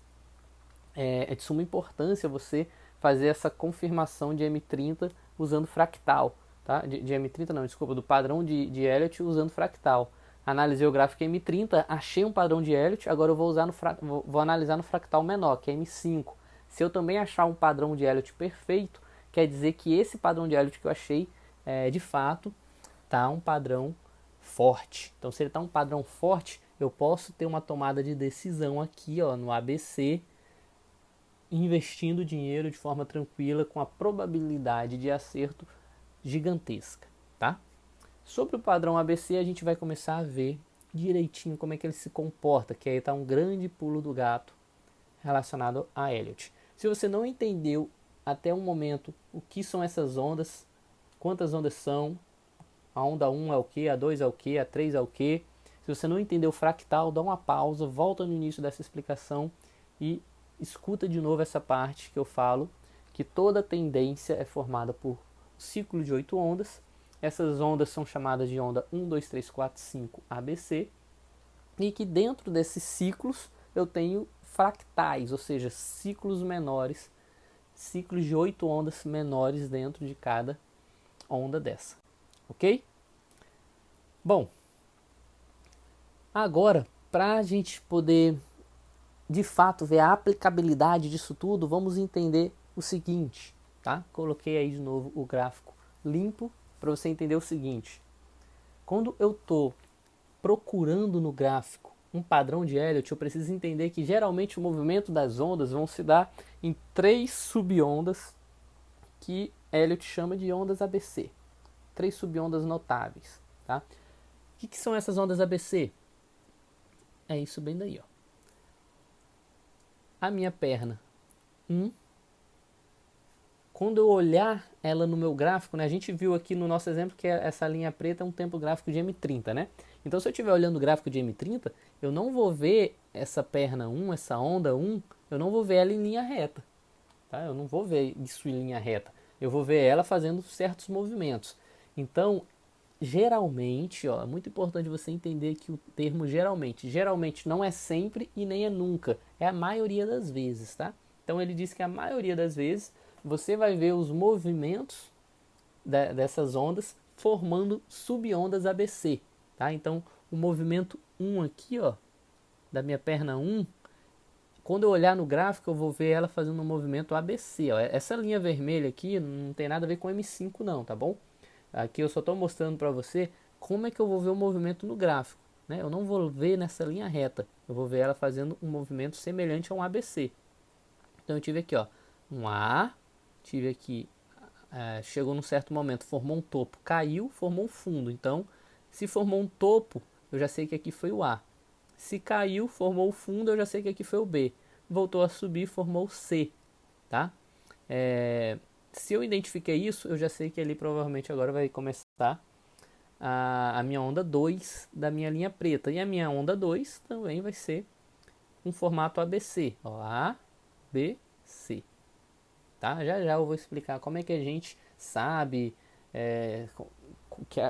é de suma importância você fazer essa confirmação de M30 usando fractal, tá? De M30 não, desculpa, do padrão de Elliott usando fractal. Analisei o gráfico M30, achei um padrão de Elliott, agora eu vou usar vou analisar no fractal menor, que é M5. Se eu também achar um padrão de Elliott perfeito, quer dizer que esse padrão de Elliott que eu achei, de fato, tá um padrão forte. Então, se ele está um padrão forte, eu posso ter uma tomada de decisão aqui, ó, no ABC, investindo dinheiro de forma tranquila com a probabilidade de acerto gigantesca, tá? Sobre o padrão ABC, a gente vai começar a ver direitinho como é que ele se comporta, que aí está um grande pulo do gato relacionado a Elliott. Se você não entendeu até o momento o que são essas ondas, quantas ondas são, a onda 1 é o que, a 2 é o que, a 3 é o que, se você não entendeu o fractal, dá uma pausa, volta no início dessa explicação e escuta de novo essa parte que eu falo, que toda tendência é formada por ciclo de 8 ondas. Essas ondas são chamadas de onda 1, 2, 3, 4, 5 ABC, e que dentro desses ciclos eu tenho fractais, ou seja, ciclos menores, ciclos de 8 ondas menores dentro de cada onda dessa, ok? Bom, agora, para a gente poder de fato ver a aplicabilidade disso tudo, vamos entender o seguinte, tá? Coloquei aí de novo o gráfico limpo para você entender o seguinte. Quando eu estou procurando no gráfico um padrão de Elliott, eu preciso entender que geralmente o movimento das ondas vão se dar em 3 subondas que Elliott chama de ondas ABC. 3 subondas notáveis, tá? O que são essas ondas ABC? É isso bem daí, ó. A minha perna 1, quando eu olhar ela no meu gráfico, né, a gente viu aqui no nosso exemplo que essa linha preta é um tempo gráfico de M30, né? Então se eu estiver olhando o gráfico de M30, eu não vou ver essa perna 1, essa onda 1, eu não vou ver ela em linha reta, tá? Eu não vou ver isso em linha reta. Eu vou ver ela fazendo certos movimentos. Então, geralmente, ó, é muito importante você entender que o termo geralmente não é sempre e nem é nunca, é a maioria das vezes, tá? Então ele diz que a maioria das vezes você vai ver os movimentos dessas ondas formando subondas ABC, tá? Então o movimento 1 aqui, ó, da minha perna 1, quando eu olhar no gráfico eu vou ver ela fazendo um movimento ABC, ó. Essa linha vermelha aqui não tem nada a ver com M5 não, tá bom? Aqui eu só estou mostrando para você como é que eu vou ver o movimento no gráfico, né? Eu não vou ver nessa linha reta, eu vou ver ela fazendo um movimento semelhante a um ABC. Então eu tive aqui, ó, um A, tive aqui, chegou num certo momento, formou um topo, caiu, formou um fundo. Então, se formou um topo, eu já sei que aqui foi o A. Se caiu, formou o fundo, eu já sei que aqui foi o B. Voltou a subir, formou o C, tá? Se eu identifiquei isso, eu já sei que ali provavelmente agora vai começar a minha onda 2 da minha linha preta. E a minha onda 2 também vai ser um formato ABC. Ó, A, B, C. Tá? Já já eu vou explicar como é que a gente sabe, que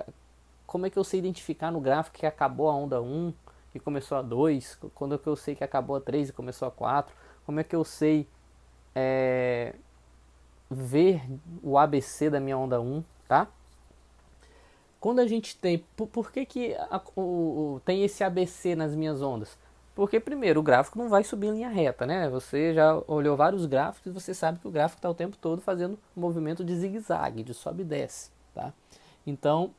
como é que eu sei identificar no gráfico que acabou a onda 1 e começou a 2, quando é que eu sei que acabou a 3 e começou a 4, como é que eu sei ver o ABC da minha onda 1, tá? Quando a gente tem... Por que que tem esse ABC nas minhas ondas? Porque, primeiro, o gráfico não vai subir em linha reta, né? Você já olhou vários gráficos e você sabe que o gráfico está o tempo todo fazendo movimento de zigue-zague, de sobe e desce, tá? Então,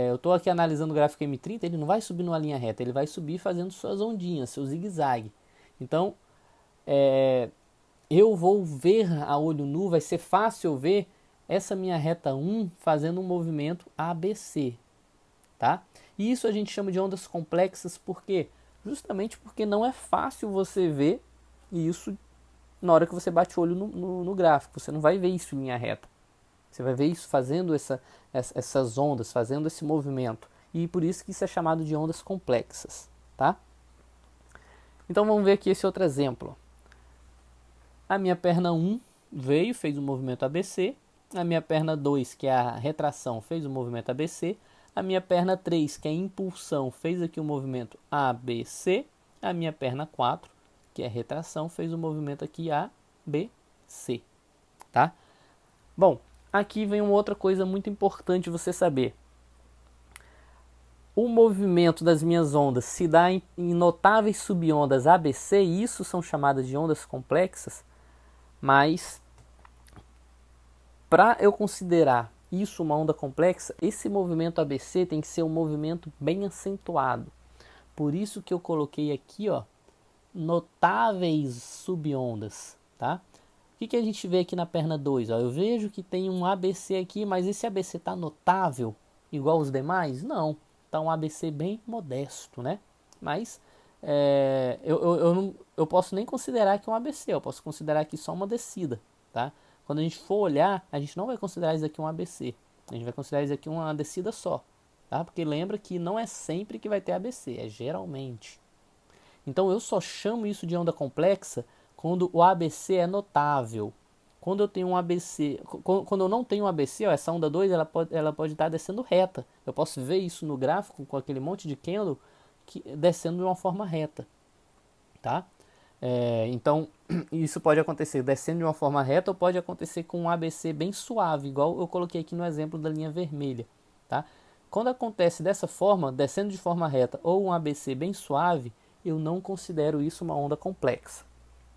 eu estou aqui analisando o gráfico M30, ele não vai subir numa linha reta, ele vai subir fazendo suas ondinhas, seu zigue-zague. Então, eu vou ver a olho nu, vai ser fácil ver essa minha reta 1 fazendo um movimento ABC, tá? E isso a gente chama de ondas complexas, por quê? Justamente porque não é fácil você ver isso na hora que você bate o olho no gráfico. Você não vai ver isso em linha reta. Você vai ver isso fazendo essas ondas, fazendo esse movimento. E por isso que isso é chamado de ondas complexas, tá? Então vamos ver aqui esse outro exemplo. A minha perna 1 veio, fez o movimento ABC. A minha perna 2, que é a retração, fez o movimento ABC. A minha perna 3, que é a impulsão, fez aqui o movimento ABC. A minha perna 4, que é a retração, fez o movimento aqui ABC, tá? Bom, aqui vem uma outra coisa muito importante você saber. O movimento das minhas ondas se dá em notáveis subondas ABC, e isso são chamadas de ondas complexas, mas para eu considerar isso uma onda complexa, esse movimento ABC tem que ser um movimento bem acentuado. Por isso que eu coloquei aqui, ó, notáveis subondas, tá? O que a gente vê aqui na perna 2? Ó? Eu vejo que tem um ABC aqui, mas esse ABC está notável, igual os demais? Não, está um ABC bem modesto, né? Mas eu posso nem considerar que é um ABC, eu posso considerar aqui só uma descida, tá? Quando a gente for olhar, a gente não vai considerar isso aqui um ABC, a gente vai considerar isso aqui uma descida só, tá? Porque lembra que não é sempre que vai ter ABC, é geralmente. Então eu só chamo isso de onda complexa quando o ABC é notável. Quando eu tenho um ABC, quando eu não tenho um ABC, ó, essa onda 2 ela pode estar descendo reta. Eu posso ver isso no gráfico com aquele monte de candle descendo de uma forma reta, tá? Então isso pode acontecer descendo de uma forma reta ou pode acontecer com um ABC bem suave, igual eu coloquei aqui no exemplo da linha vermelha, tá? Quando acontece dessa forma, descendo de forma reta ou um ABC bem suave, eu não considero isso uma onda complexa,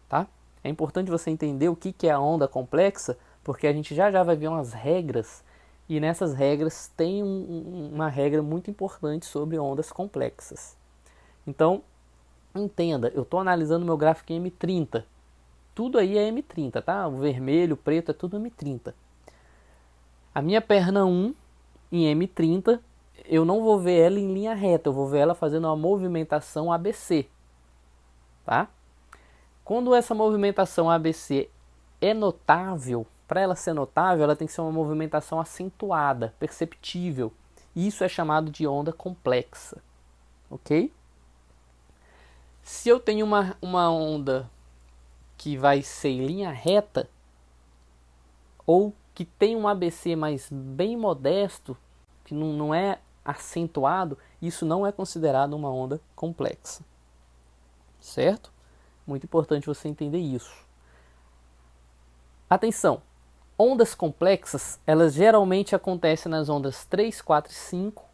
tá? É importante você entender o que é a onda complexa, porque a gente já vai ver umas regras, e nessas regras tem uma regra muito importante sobre ondas complexas. Então, entenda, eu estou analisando meu gráfico em M30. Tudo aí é M30, tá? O vermelho, o preto é tudo M30. A minha perna 1 em M30, eu não vou ver ela em linha reta, eu vou ver ela fazendo uma movimentação ABC, tá? Quando essa movimentação ABC é notável, para ela ser notável, ela tem que ser uma movimentação acentuada, perceptível. Isso é chamado de onda complexa, ok? Se eu tenho uma onda que vai ser em linha reta ou que tem um ABC mais bem modesto, que não é acentuado, isso não é considerado uma onda complexa. Certo? Muito importante você entender isso. Atenção! Ondas complexas, elas geralmente acontecem nas ondas 3, 4 e 5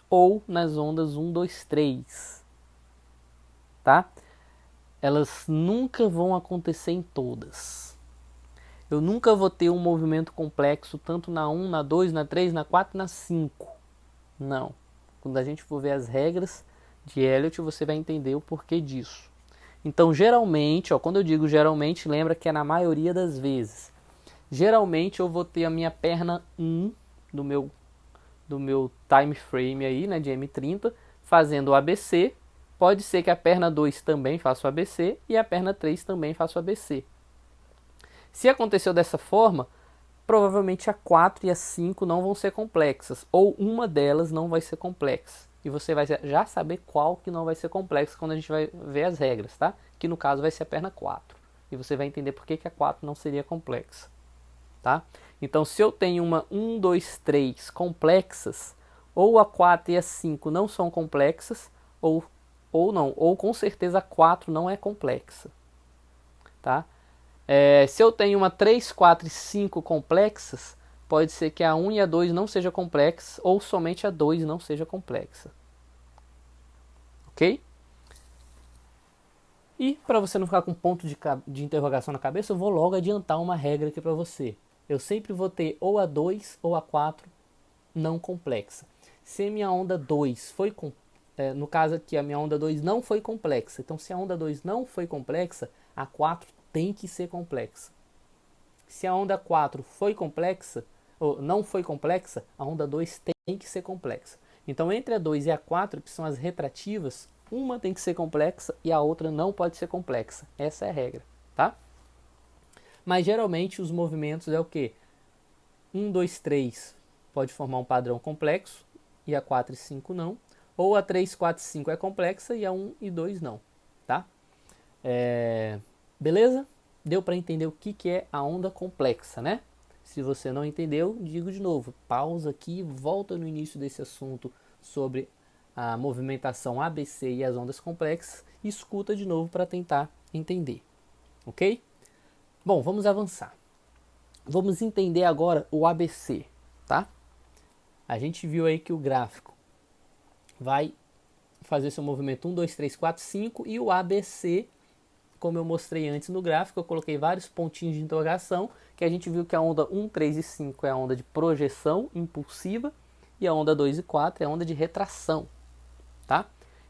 ou nas ondas 1, 2, 3. Tá? Elas nunca vão acontecer em todas. Eu nunca vou ter um movimento complexo tanto na 1, na 2, na 3, na 4 e na 5. Não. Quando a gente for ver as regras de Elliott, você vai entender o porquê disso. Então, geralmente, quando eu digo geralmente, lembra que é na maioria das vezes. Geralmente eu vou ter a minha perna 1 do meu time frame aí, né, de M30, fazendo o ABC. Pode ser que a perna 2 também faça o ABC e a perna 3 também faça o ABC. Se aconteceu dessa forma, provavelmente a 4 e a 5 não vão ser complexas, ou uma delas não vai ser complexa. E você vai já saber qual que não vai ser complexa quando a gente vai ver as regras, tá? Que no caso vai ser a perna 4. E você vai entender por que a 4 não seria complexa, tá? Então, se eu tenho uma 1, 2, 3 complexas, ou a 4 e a 5 não são complexas, ou com certeza a 4 não é complexa, tá? Se eu tenho uma 3, 4 e 5 complexas, pode ser que a 1 e a 2 não seja complexa, ou somente a 2 não seja complexa. Ok? E para você não ficar com ponto de interrogação na cabeça, eu vou logo adiantar uma regra aqui para você. Eu sempre vou ter ou a 2 ou a 4 não complexa. Se a minha onda 2 foi no caso aqui, a minha onda 2 não foi complexa. Então, se a onda 2 não foi complexa, a 4 tem que ser complexa. Se a onda 4 foi complexa, ou não foi complexa, a onda 2 tem que ser complexa. Então, entre a 2 e a 4, que são as retrativas, uma tem que ser complexa e a outra não pode ser complexa. Essa é a regra, tá? Mas geralmente os movimentos é o quê? 1, 2, 3 pode formar um padrão complexo e a 4 e 5 não. Ou a 3, 4 e 5 é complexa e a 1 e 2 não, tá? Beleza? Deu para entender o que é a onda complexa, né? Se você não entendeu, digo de novo, pausa aqui, volta no início desse assunto sobre a movimentação ABC e as ondas complexas e escuta de novo para tentar entender, ok? Bom, vamos avançar. Vamos entender agora o ABC, tá? A gente viu aí que o gráfico vai fazer seu movimento 1, 2, 3, 4, 5 e o ABC, como eu mostrei antes no gráfico, eu coloquei vários pontinhos de interrogação, que a gente viu que a onda 1, 3 e 5 é a onda de projeção impulsiva e a onda 2 e 4 é a onda de retração, tá?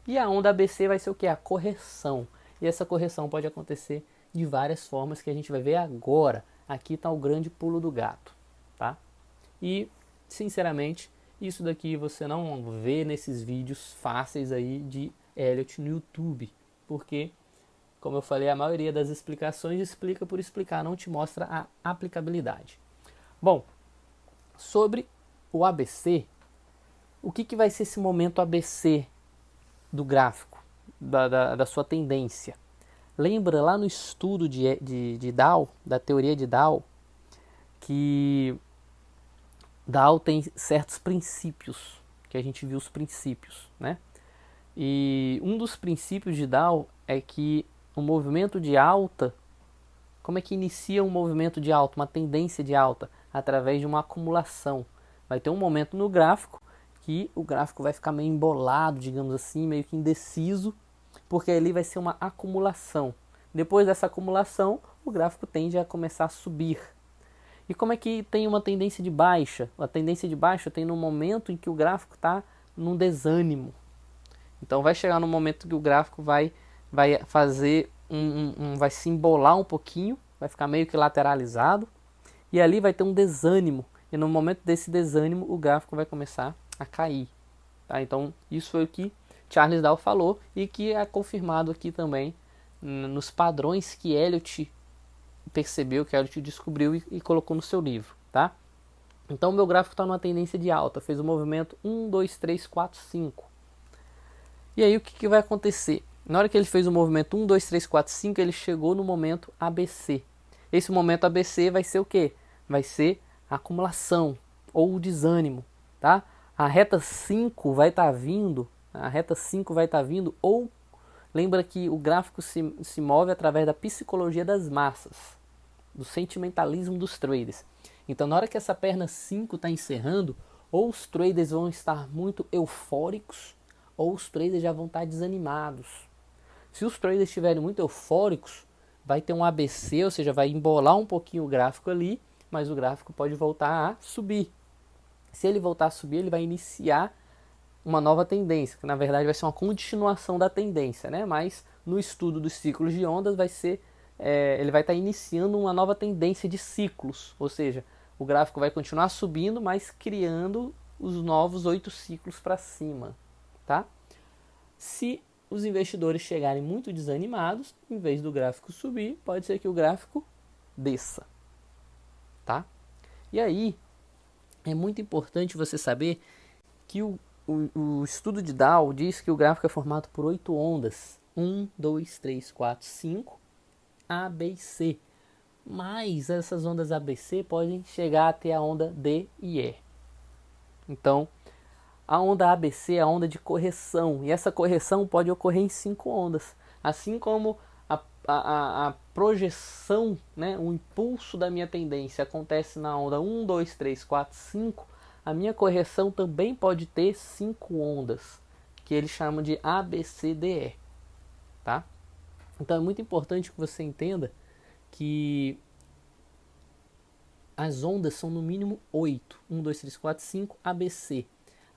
E a onda ABC vai ser o que? A correção. E essa correção pode acontecer de várias formas que a gente vai ver agora. Aqui está o grande pulo do gato, tá? E, sinceramente, isso daqui você não vê nesses vídeos fáceis aí de Elliott no YouTube, porque, como eu falei, a maioria das explicações explica por explicar, não te mostra a aplicabilidade. Bom, sobre o ABC, o que vai ser esse momento ABC do gráfico, da sua tendência? Lembra lá no estudo de Dow, da teoria de Dow, que Dow tem certos princípios, que a gente viu os princípios, né? E um dos princípios de Dow é que o movimento de alta, como é que inicia um movimento de alta, uma tendência de alta? Através de uma acumulação. Vai ter um momento no gráfico que o gráfico vai ficar meio embolado, digamos assim, meio que indeciso, porque ali vai ser uma acumulação. Depois dessa acumulação, o gráfico tende a começar a subir. E como é que tem uma tendência de baixa? A tendência de baixa tem no momento em que o gráfico está num desânimo. Então vai chegar no momento que o gráfico vai fazer vai se embolar um pouquinho, vai ficar meio que lateralizado, e ali vai ter um desânimo. E no momento desse desânimo, o gráfico vai começar a cair. Tá? Então isso foi o que Charles Dow falou e que é confirmado aqui também nos padrões que Elliott percebeu, que Elliott descobriu e colocou no seu livro, tá? Então o meu gráfico está numa tendência de alta, fez o movimento 1, 2, 3, 4, 5. E aí o que vai acontecer? Na hora que ele fez o movimento 1, 2, 3, 4, 5, ele chegou no momento ABC. Esse momento ABC vai ser o quê? Vai ser a acumulação ou o desânimo, tá? A reta 5 vai estar vindo, ou lembra que o gráfico se move através da psicologia das massas, do sentimentalismo dos traders. Então, na hora que essa perna 5 está encerrando, ou os traders vão estar muito eufóricos, ou os traders já vão estar desanimados. Se os traders estiverem muito eufóricos, vai ter um ABC, ou seja, vai embolar um pouquinho o gráfico ali, mas o gráfico pode voltar a subir. Se ele voltar a subir, ele vai iniciar uma nova tendência, que na verdade vai ser uma continuação da tendência, né? Mas no estudo dos ciclos de ondas vai ser, ele vai estar iniciando uma nova tendência de ciclos, ou seja, o gráfico vai continuar subindo, mas criando os novos 8 ciclos para cima, tá? Se os investidores chegarem muito desanimados, em vez do gráfico subir, pode ser que o gráfico desça, tá? E aí, é muito importante você saber que o estudo de Dow diz que o gráfico é formado por 8 ondas. 1, 2, 3, 4, 5, A, B e C. Mas essas ondas ABC podem chegar até a onda D e E. Então, a onda ABC é a onda de correção, e essa correção pode ocorrer em 5 ondas. Assim como a projeção, né, o impulso da minha tendência acontece na onda 1, 2, 3, 4, 5, a minha correção também pode ter 5 ondas, que eles chamam de ABCDE. Tá? Então é muito importante que você entenda que as ondas são no mínimo 8. 1, 2, 3, 4, 5, ABC.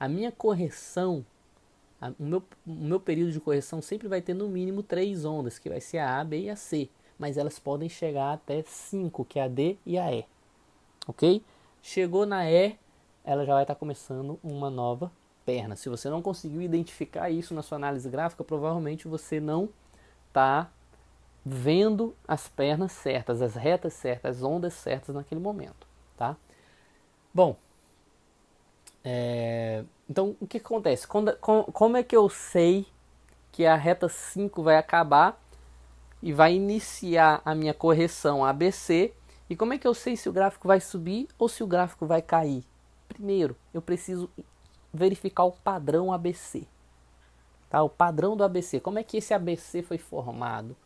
A minha correção, o meu período de correção sempre vai ter no mínimo 3 ondas, que vai ser a A, B e a C. Mas elas podem chegar até 5, que é a D e a E. Ok? Chegou na E, ela já vai estar começando uma nova perna. Se você não conseguiu identificar isso na sua análise gráfica, provavelmente você não está vendo as pernas certas, as retas certas, as ondas certas naquele momento, tá? Bom, então o que acontece? Como é que eu sei que a reta 5 vai acabar e vai iniciar a minha correção ABC? E como é que eu sei se o gráfico vai subir ou se o gráfico vai cair? Primeiro, eu preciso verificar o padrão ABC. Tá? O padrão do ABC. Como é que esse ABC foi formado?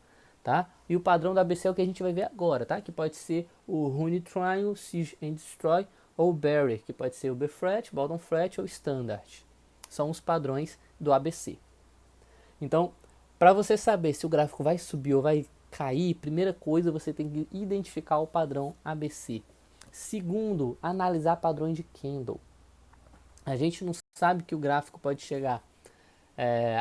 Tá? E o padrão do ABC é o que a gente vai ver agora, tá? Que pode ser o Rune Triangle, Siege and Destroy, ou Barrier, que pode ser o B-Flat, Bottom Flat ou Standard. São os padrões do ABC. Então, para você saber se o gráfico vai subir ou vai cair, primeira coisa, você tem que identificar o padrão ABC. Segundo, analisar padrões de candle. A gente não sabe que o gráfico pode chegar,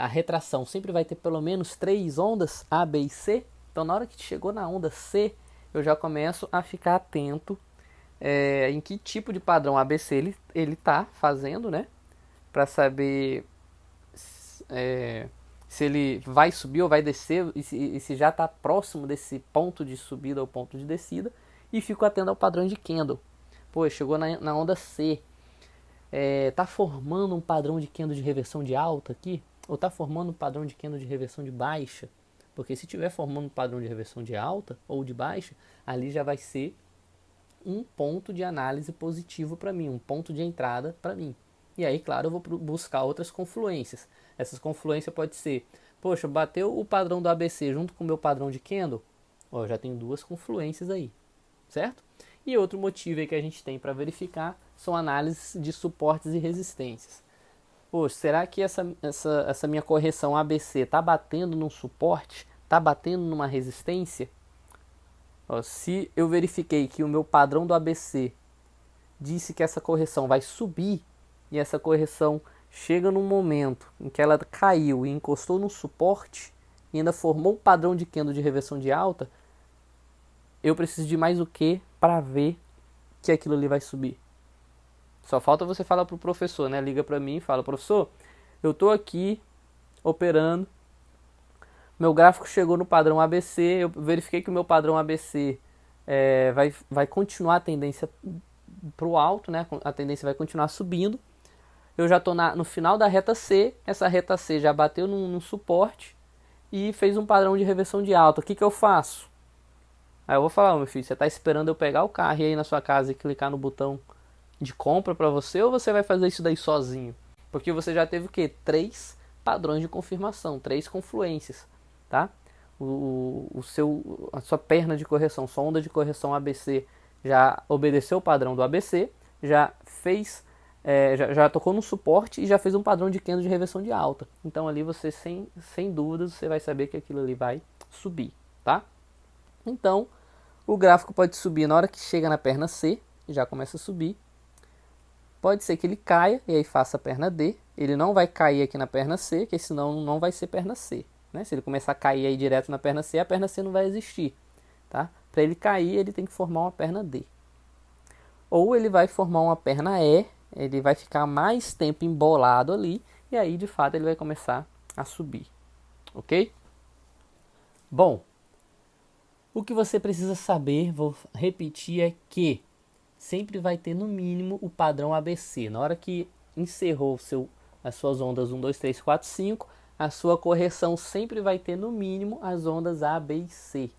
a retração sempre vai ter pelo menos 3 ondas, A, B e C. Então, na hora que chegou na onda C, eu já começo a ficar atento em que tipo de padrão ABC ele está fazendo, né? Para saber se ele vai subir ou vai descer, e se já está próximo desse ponto de subida ou ponto de descida. E fico atento ao padrão de candle. Pô, chegou na onda C. Tá formando um padrão de candle de reversão de alta aqui? Ou tá formando um padrão de candle de reversão de baixa? Porque se tiver formando um padrão de reversão de alta ou de baixa, ali já vai ser um ponto de análise positivo para mim, um ponto de entrada para mim. E aí, claro, eu vou buscar outras confluências. Essas confluências pode ser, poxa, bateu o padrão do ABC junto com o meu padrão de candle, ó, já tenho 2 confluências aí, certo? E outro motivo aí que a gente tem para verificar são análises de suportes e resistências. Poxa, será que essa minha correção ABC está batendo num suporte? Está batendo numa resistência? Ó, se eu verifiquei que o meu padrão do ABC disse que essa correção vai subir e essa correção chega num momento em que ela caiu e encostou no suporte e ainda formou um padrão de candle de reversão de alta, eu preciso de mais o que para ver que aquilo ali vai subir? Só falta você falar pro professor, né? Liga para mim e fala, professor, eu tô aqui operando, meu gráfico chegou no padrão ABC, eu verifiquei que o meu padrão ABC vai continuar a tendência para o alto, né? A tendência vai continuar subindo. Eu já estou no final da reta C, essa reta C já bateu num suporte e fez um padrão de reversão de alta. O que, que eu faço? Aí eu vou falar, meu filho, você está esperando eu pegar o carro e ir na sua casa e clicar no botão de compra para você, ou você vai fazer isso daí sozinho? Porque você já teve o quê? 3 padrões de confirmação, 3 confluências, tá? A sua perna de correção, sua onda de correção ABC já obedeceu o padrão do ABC, já fez, já tocou no suporte e já fez um padrão de candle de reversão de alta. Então ali você, sem dúvidas, você vai saber que aquilo ali vai subir, tá? Então, o gráfico pode subir na hora que chega na perna C, já começa a subir. Pode ser que ele caia e aí faça a perna D. Ele não vai cair aqui na perna C, porque senão não vai ser perna C. Né? Se ele começar a cair aí direto na perna C, a perna C não vai existir. Tá? Para ele cair, ele tem que formar uma perna D. Ou ele vai formar uma perna E, ele vai ficar mais tempo embolado ali, e aí de fato ele vai começar a subir. Ok? Bom, o que você precisa saber, vou repetir, é que sempre vai ter no mínimo o padrão ABC. Na hora que encerrou as suas ondas 1, 2, 3, 4, 5, a sua correção sempre vai ter no mínimo as ondas A, B e C.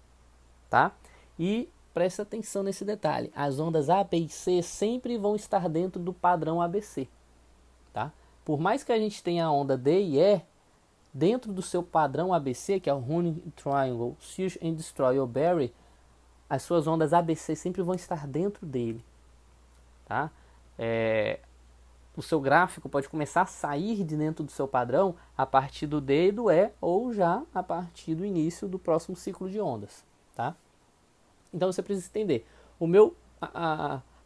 Tá? E presta atenção nesse detalhe. As ondas A, B e C sempre vão estar dentro do padrão ABC. Tá? Por mais que a gente tenha a onda D e E, dentro do seu padrão ABC, que é o Running Triangle, Search and Destroy ou Bury, as suas ondas ABC sempre vão estar dentro dele. Tá? O seu gráfico pode começar a sair de dentro do seu padrão a partir do D e do E, ou já a partir do início do próximo ciclo de ondas. Tá? Então você precisa entender.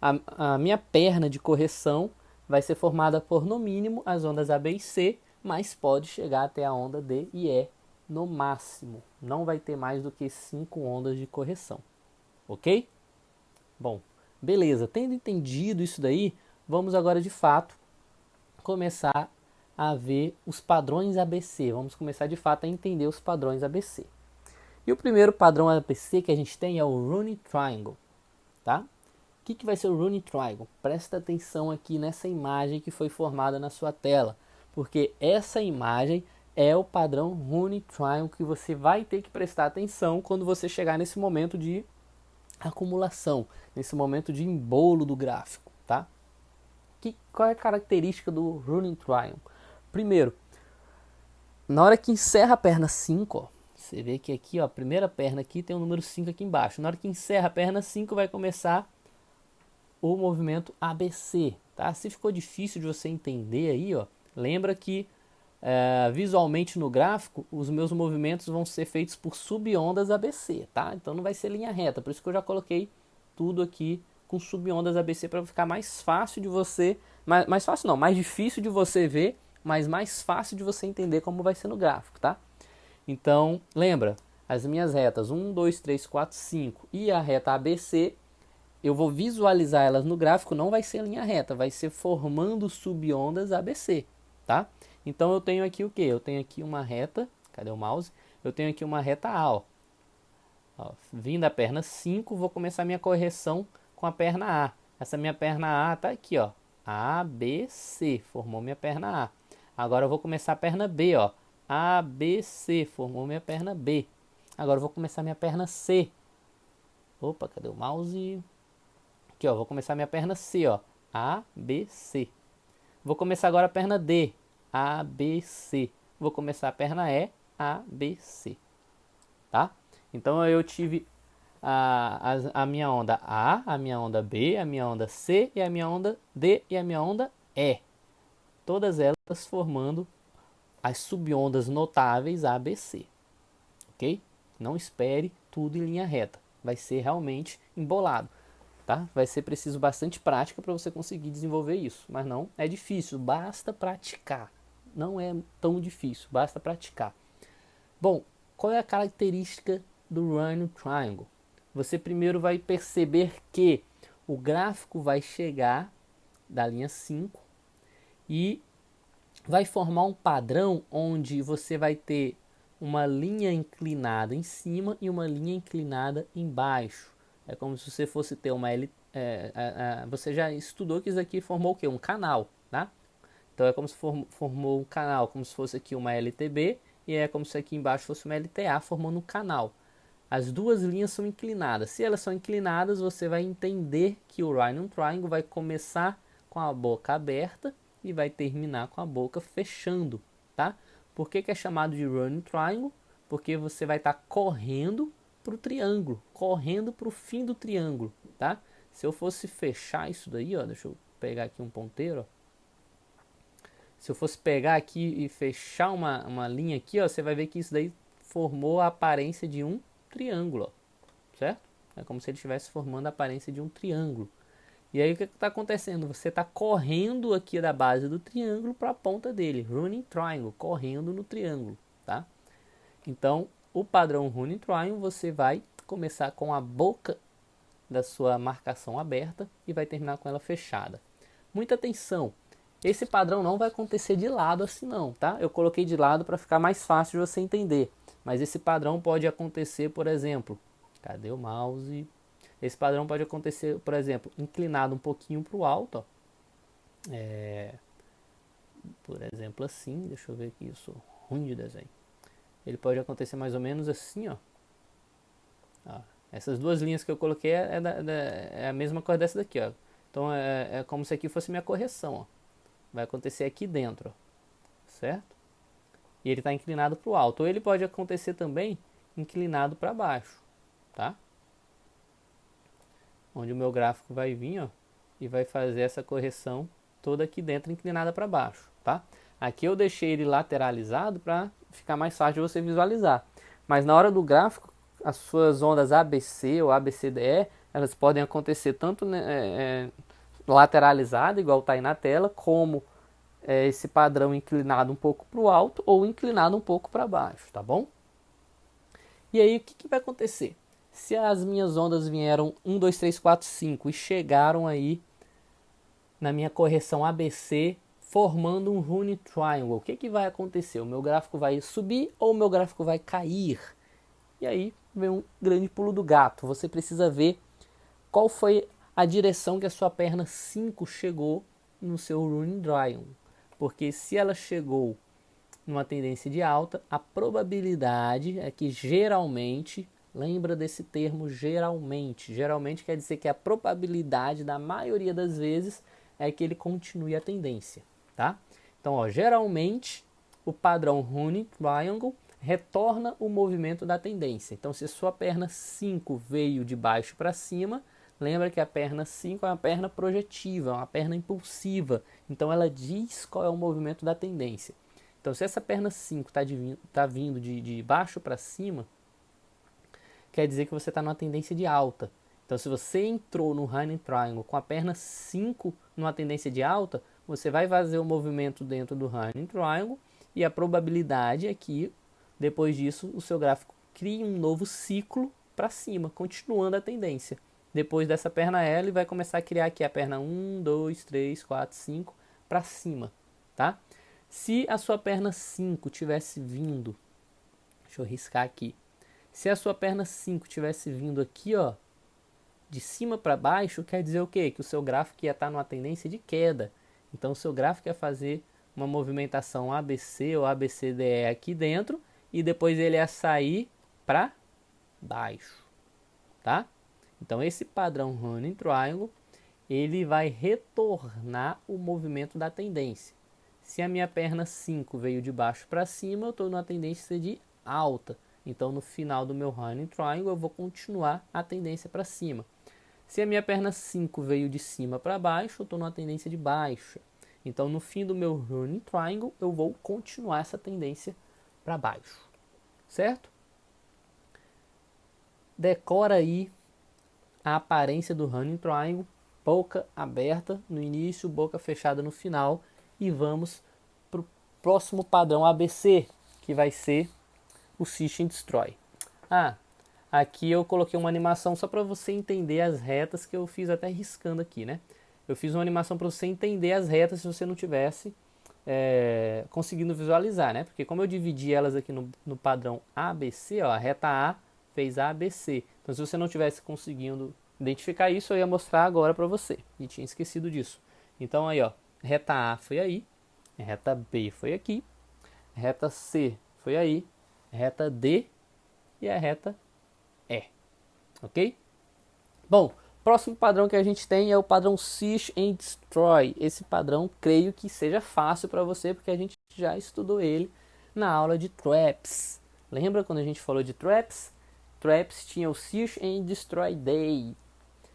A minha perna de correção vai ser formada por no mínimo as ondas A, B e C, mas pode chegar até a onda D e E no máximo. Não vai ter mais do que 5 ondas de correção. Ok? Bom, beleza. Tendo entendido isso daí, vamos agora de fato começar a ver os padrões ABC. Vamos começar de fato a entender os padrões ABC. E o primeiro padrão ABC que a gente tem é o Running Triangle. Tá? O que vai ser o Running Triangle? Presta atenção aqui nessa imagem que foi formada na sua tela, porque essa imagem é o padrão Running Triangle que você vai ter que prestar atenção quando você chegar nesse momento de acumulação, nesse momento de embolo do gráfico. Tá? Qual é a característica do Running Triangle? Primeiro, na hora que encerra a perna 5, ó, você vê que aqui, ó, a primeira perna aqui tem o número 5 aqui embaixo. Na hora que encerra a perna 5, vai começar o movimento ABC. Tá? Se ficou difícil de você entender aí, ó, lembra que visualmente no gráfico, os meus movimentos vão ser feitos por subondas ABC. Tá? Então não vai ser linha reta, por isso que eu já coloquei tudo aqui com subondas ABC para ficar mais fácil de você, mais fácil não, mais difícil de você ver, mas mais fácil de você entender como vai ser no gráfico, tá? Então, lembra, as minhas retas 1, 2, 3, 4, 5 e a reta ABC, eu vou visualizar elas no gráfico, não vai ser linha reta, vai ser formando subondas ABC, tá? Então eu tenho aqui o que? Eu tenho aqui uma reta, cadê o mouse? Eu tenho aqui uma reta A, ó. Vim da perna 5, vou começar minha correção com a perna A. Essa minha perna A tá aqui, ó. A, B, C, formou minha perna A. Agora eu vou começar a perna B, ó. A, B, C, formou minha perna B. Agora eu vou começar minha perna C. Opa, cadê o mouse? Aqui, ó, vou começar minha perna C, ó. A, B, C. Vou começar agora a perna D. A, B, C. Vou começar a perna E. A, B, C. Tá? Então eu tive a minha onda A, a minha onda B, a minha onda C, e a minha onda D e a minha onda E. Todas elas formando as subondas notáveis ABC. Ok? Não espere tudo em linha reta. Vai ser realmente embolado. Tá? Vai ser preciso bastante prática para você conseguir desenvolver isso. Mas não é difícil, basta praticar. Não é tão difícil, basta praticar. Bom, qual é a característica do Running Triangle? Você primeiro vai perceber que o gráfico vai chegar da linha 5 e vai formar um padrão onde você vai ter uma linha inclinada em cima e uma linha inclinada embaixo. É como se você fosse ter uma você já estudou que isso aqui formou o quê? Um canal, tá? Então é como se formou um canal, como se fosse aqui uma LTB e é como se aqui embaixo fosse uma LTA formando um canal. As duas linhas são inclinadas. Se elas são inclinadas, você vai entender que o Running Triangle vai começar com a boca aberta e vai terminar com a boca fechando, tá? Por que é chamado de Running Triangle? Porque você vai estar correndo para o triângulo, correndo para o fim do triângulo, tá? Se eu fosse fechar isso daí, ó, deixa eu pegar aqui um ponteiro, ó. Se eu fosse pegar aqui e fechar uma linha aqui, ó, você vai ver que isso daí formou a aparência de um triângulo, ó, certo? É como se ele estivesse formando a aparência de um triângulo. E aí o que está acontecendo? Você está correndo aqui da base do triângulo para a ponta dele, running triangle, correndo no triângulo, tá? Então, o padrão running triangle você vai começar com a boca da sua marcação aberta e vai terminar com ela fechada. Muita atenção! Esse padrão não vai acontecer de lado assim não, tá? Eu coloquei de lado para ficar mais fácil de você entender. Mas esse padrão pode acontecer, por exemplo... Cadê o mouse? Esse padrão pode acontecer, por exemplo, inclinado um pouquinho para o alto. Ó. Por exemplo, assim. Deixa eu ver aqui, eu sou ruim de desenho. Ele pode acontecer mais ou menos assim, ó. Essas duas linhas que eu coloquei é a mesma cor dessa daqui, ó. Então é como se aqui fosse minha correção, ó. Vai acontecer aqui dentro, ó. Certo? E ele está inclinado para o alto. Ou ele pode acontecer também inclinado para baixo, tá? Onde o meu gráfico vai vir, ó, e vai fazer essa correção toda aqui dentro inclinada para baixo, tá? Aqui eu deixei ele lateralizado para ficar mais fácil de você visualizar. Mas na hora do gráfico, as suas ondas ABC ou ABCDE, elas podem acontecer tanto lateralizada, igual está aí na tela, como esse padrão inclinado um pouco para o alto ou inclinado um pouco para baixo, tá bom? E aí o que vai acontecer? Se as minhas ondas vieram 1, 2, 3, 4, 5 e chegaram aí na minha correção ABC formando um running triangle, o que vai acontecer? O meu gráfico vai subir ou o meu gráfico vai cair? E aí vem um grande pulo do gato. Você precisa ver qual foi a direção que a sua perna 5 chegou no seu running triangle. Porque se ela chegou numa tendência de alta, a probabilidade é que geralmente, lembra desse termo geralmente, geralmente quer dizer que a probabilidade da maioria das vezes é que ele continue a tendência, tá? Então, ó, geralmente o padrão running triangle retorna o movimento da tendência. Então, se a sua perna 5 veio de baixo para cima, lembra que a perna 5 é uma perna projetiva, uma perna impulsiva. Então, ela diz qual é o movimento da tendência. Então, se essa perna 5 está vindo de baixo para cima, quer dizer que você está numa tendência de alta. Então, se você entrou no running triangle com a perna 5 numa tendência de alta, você vai fazer o movimento dentro do running triangle e a probabilidade é que, depois disso, o seu gráfico crie um novo ciclo para cima, continuando a tendência. Depois dessa perna L, ele vai começar a criar aqui a perna 1, 2, 3, 4, 5 para cima, tá? Se a sua perna 5 tivesse vindo, deixa eu riscar aqui. Se a sua perna 5 tivesse vindo aqui, ó, de cima para baixo, quer dizer o quê? Que o seu gráfico ia estar numa tendência de queda. Então o seu gráfico ia fazer uma movimentação ABC ou ABCDE aqui dentro e depois ele ia sair para baixo, tá? Então esse padrão running triangle, ele vai retornar o movimento da tendência. Se a minha perna 5 veio de baixo para cima, eu estou numa tendência de alta. Então, no final do meu running triangle, eu vou continuar a tendência para cima. Se a minha perna 5 veio de cima para baixo, eu estou numa tendência de baixa. Então, no fim do meu running triangle, eu vou continuar essa tendência para baixo. Certo? Decora aí a aparência do running triangle. Boca aberta no início, boca fechada no final. E vamos para o próximo padrão ABC, que vai ser o Search and Destroy. Aqui eu coloquei uma animação só para você entender as retas que eu fiz até riscando aqui, né? Eu fiz uma animação para você entender as retas se você não tivesse conseguindo visualizar, né? Porque como eu dividi elas aqui no padrão ABC, ó, a reta A fez ABC. Então se você não tivesse conseguindo identificar isso, eu ia mostrar agora para você. E tinha esquecido disso. Então aí, ó, reta A foi aí, reta B foi aqui, reta C foi aí, reta D e a reta E, ok? Bom, próximo padrão que a gente tem é o padrão Search and Destroy. Esse padrão creio que seja fácil para você, porque a gente já estudou ele na aula de Traps. Lembra quando a gente falou de Traps? Traps tinha o Search and Destroy Day.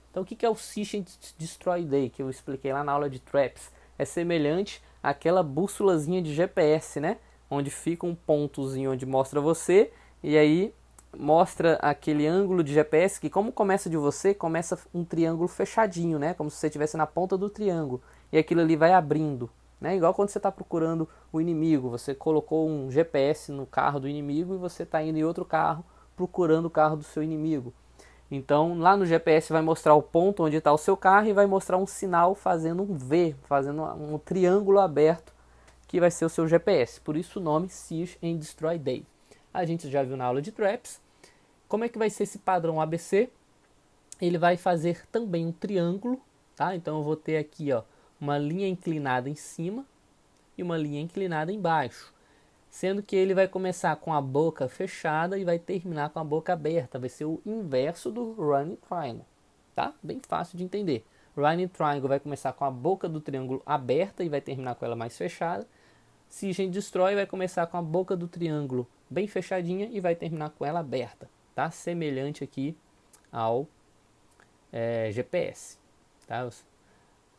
Então o que é o Search and Destroy Day, que eu expliquei lá na aula de Traps? É semelhante àquela bússolazinha de GPS, né? Onde fica um pontozinho onde mostra você, e aí mostra aquele ângulo de GPS que, como começa de você, começa um triângulo fechadinho, né? Como se você estivesse na ponta do triângulo. E aquilo ali vai abrindo, né? Igual quando você está procurando o inimigo. Você colocou um GPS no carro do inimigo e você está indo em outro carro procurando o carro do seu inimigo. Então, lá no GPS vai mostrar o ponto onde está o seu carro e vai mostrar um sinal fazendo um V, fazendo um triângulo aberto, que vai ser o seu GPS. Por isso o nome Search and Destroy Day. A gente já viu na aula de Traps. Como é que vai ser esse padrão ABC? Ele vai fazer também um triângulo, tá? Então eu vou ter aqui, ó, uma linha inclinada em cima e uma linha inclinada embaixo. Sendo que ele vai começar com a boca fechada e vai terminar com a boca aberta. Vai ser o inverso do Running Triangle, tá? Bem fácil de entender. Running Triangle vai começar com a boca do triângulo aberta e vai terminar com ela mais fechada. Search and Destroy vai começar com a boca do triângulo bem fechadinha e vai terminar com ela aberta, tá? Semelhante aqui ao GPS, tá?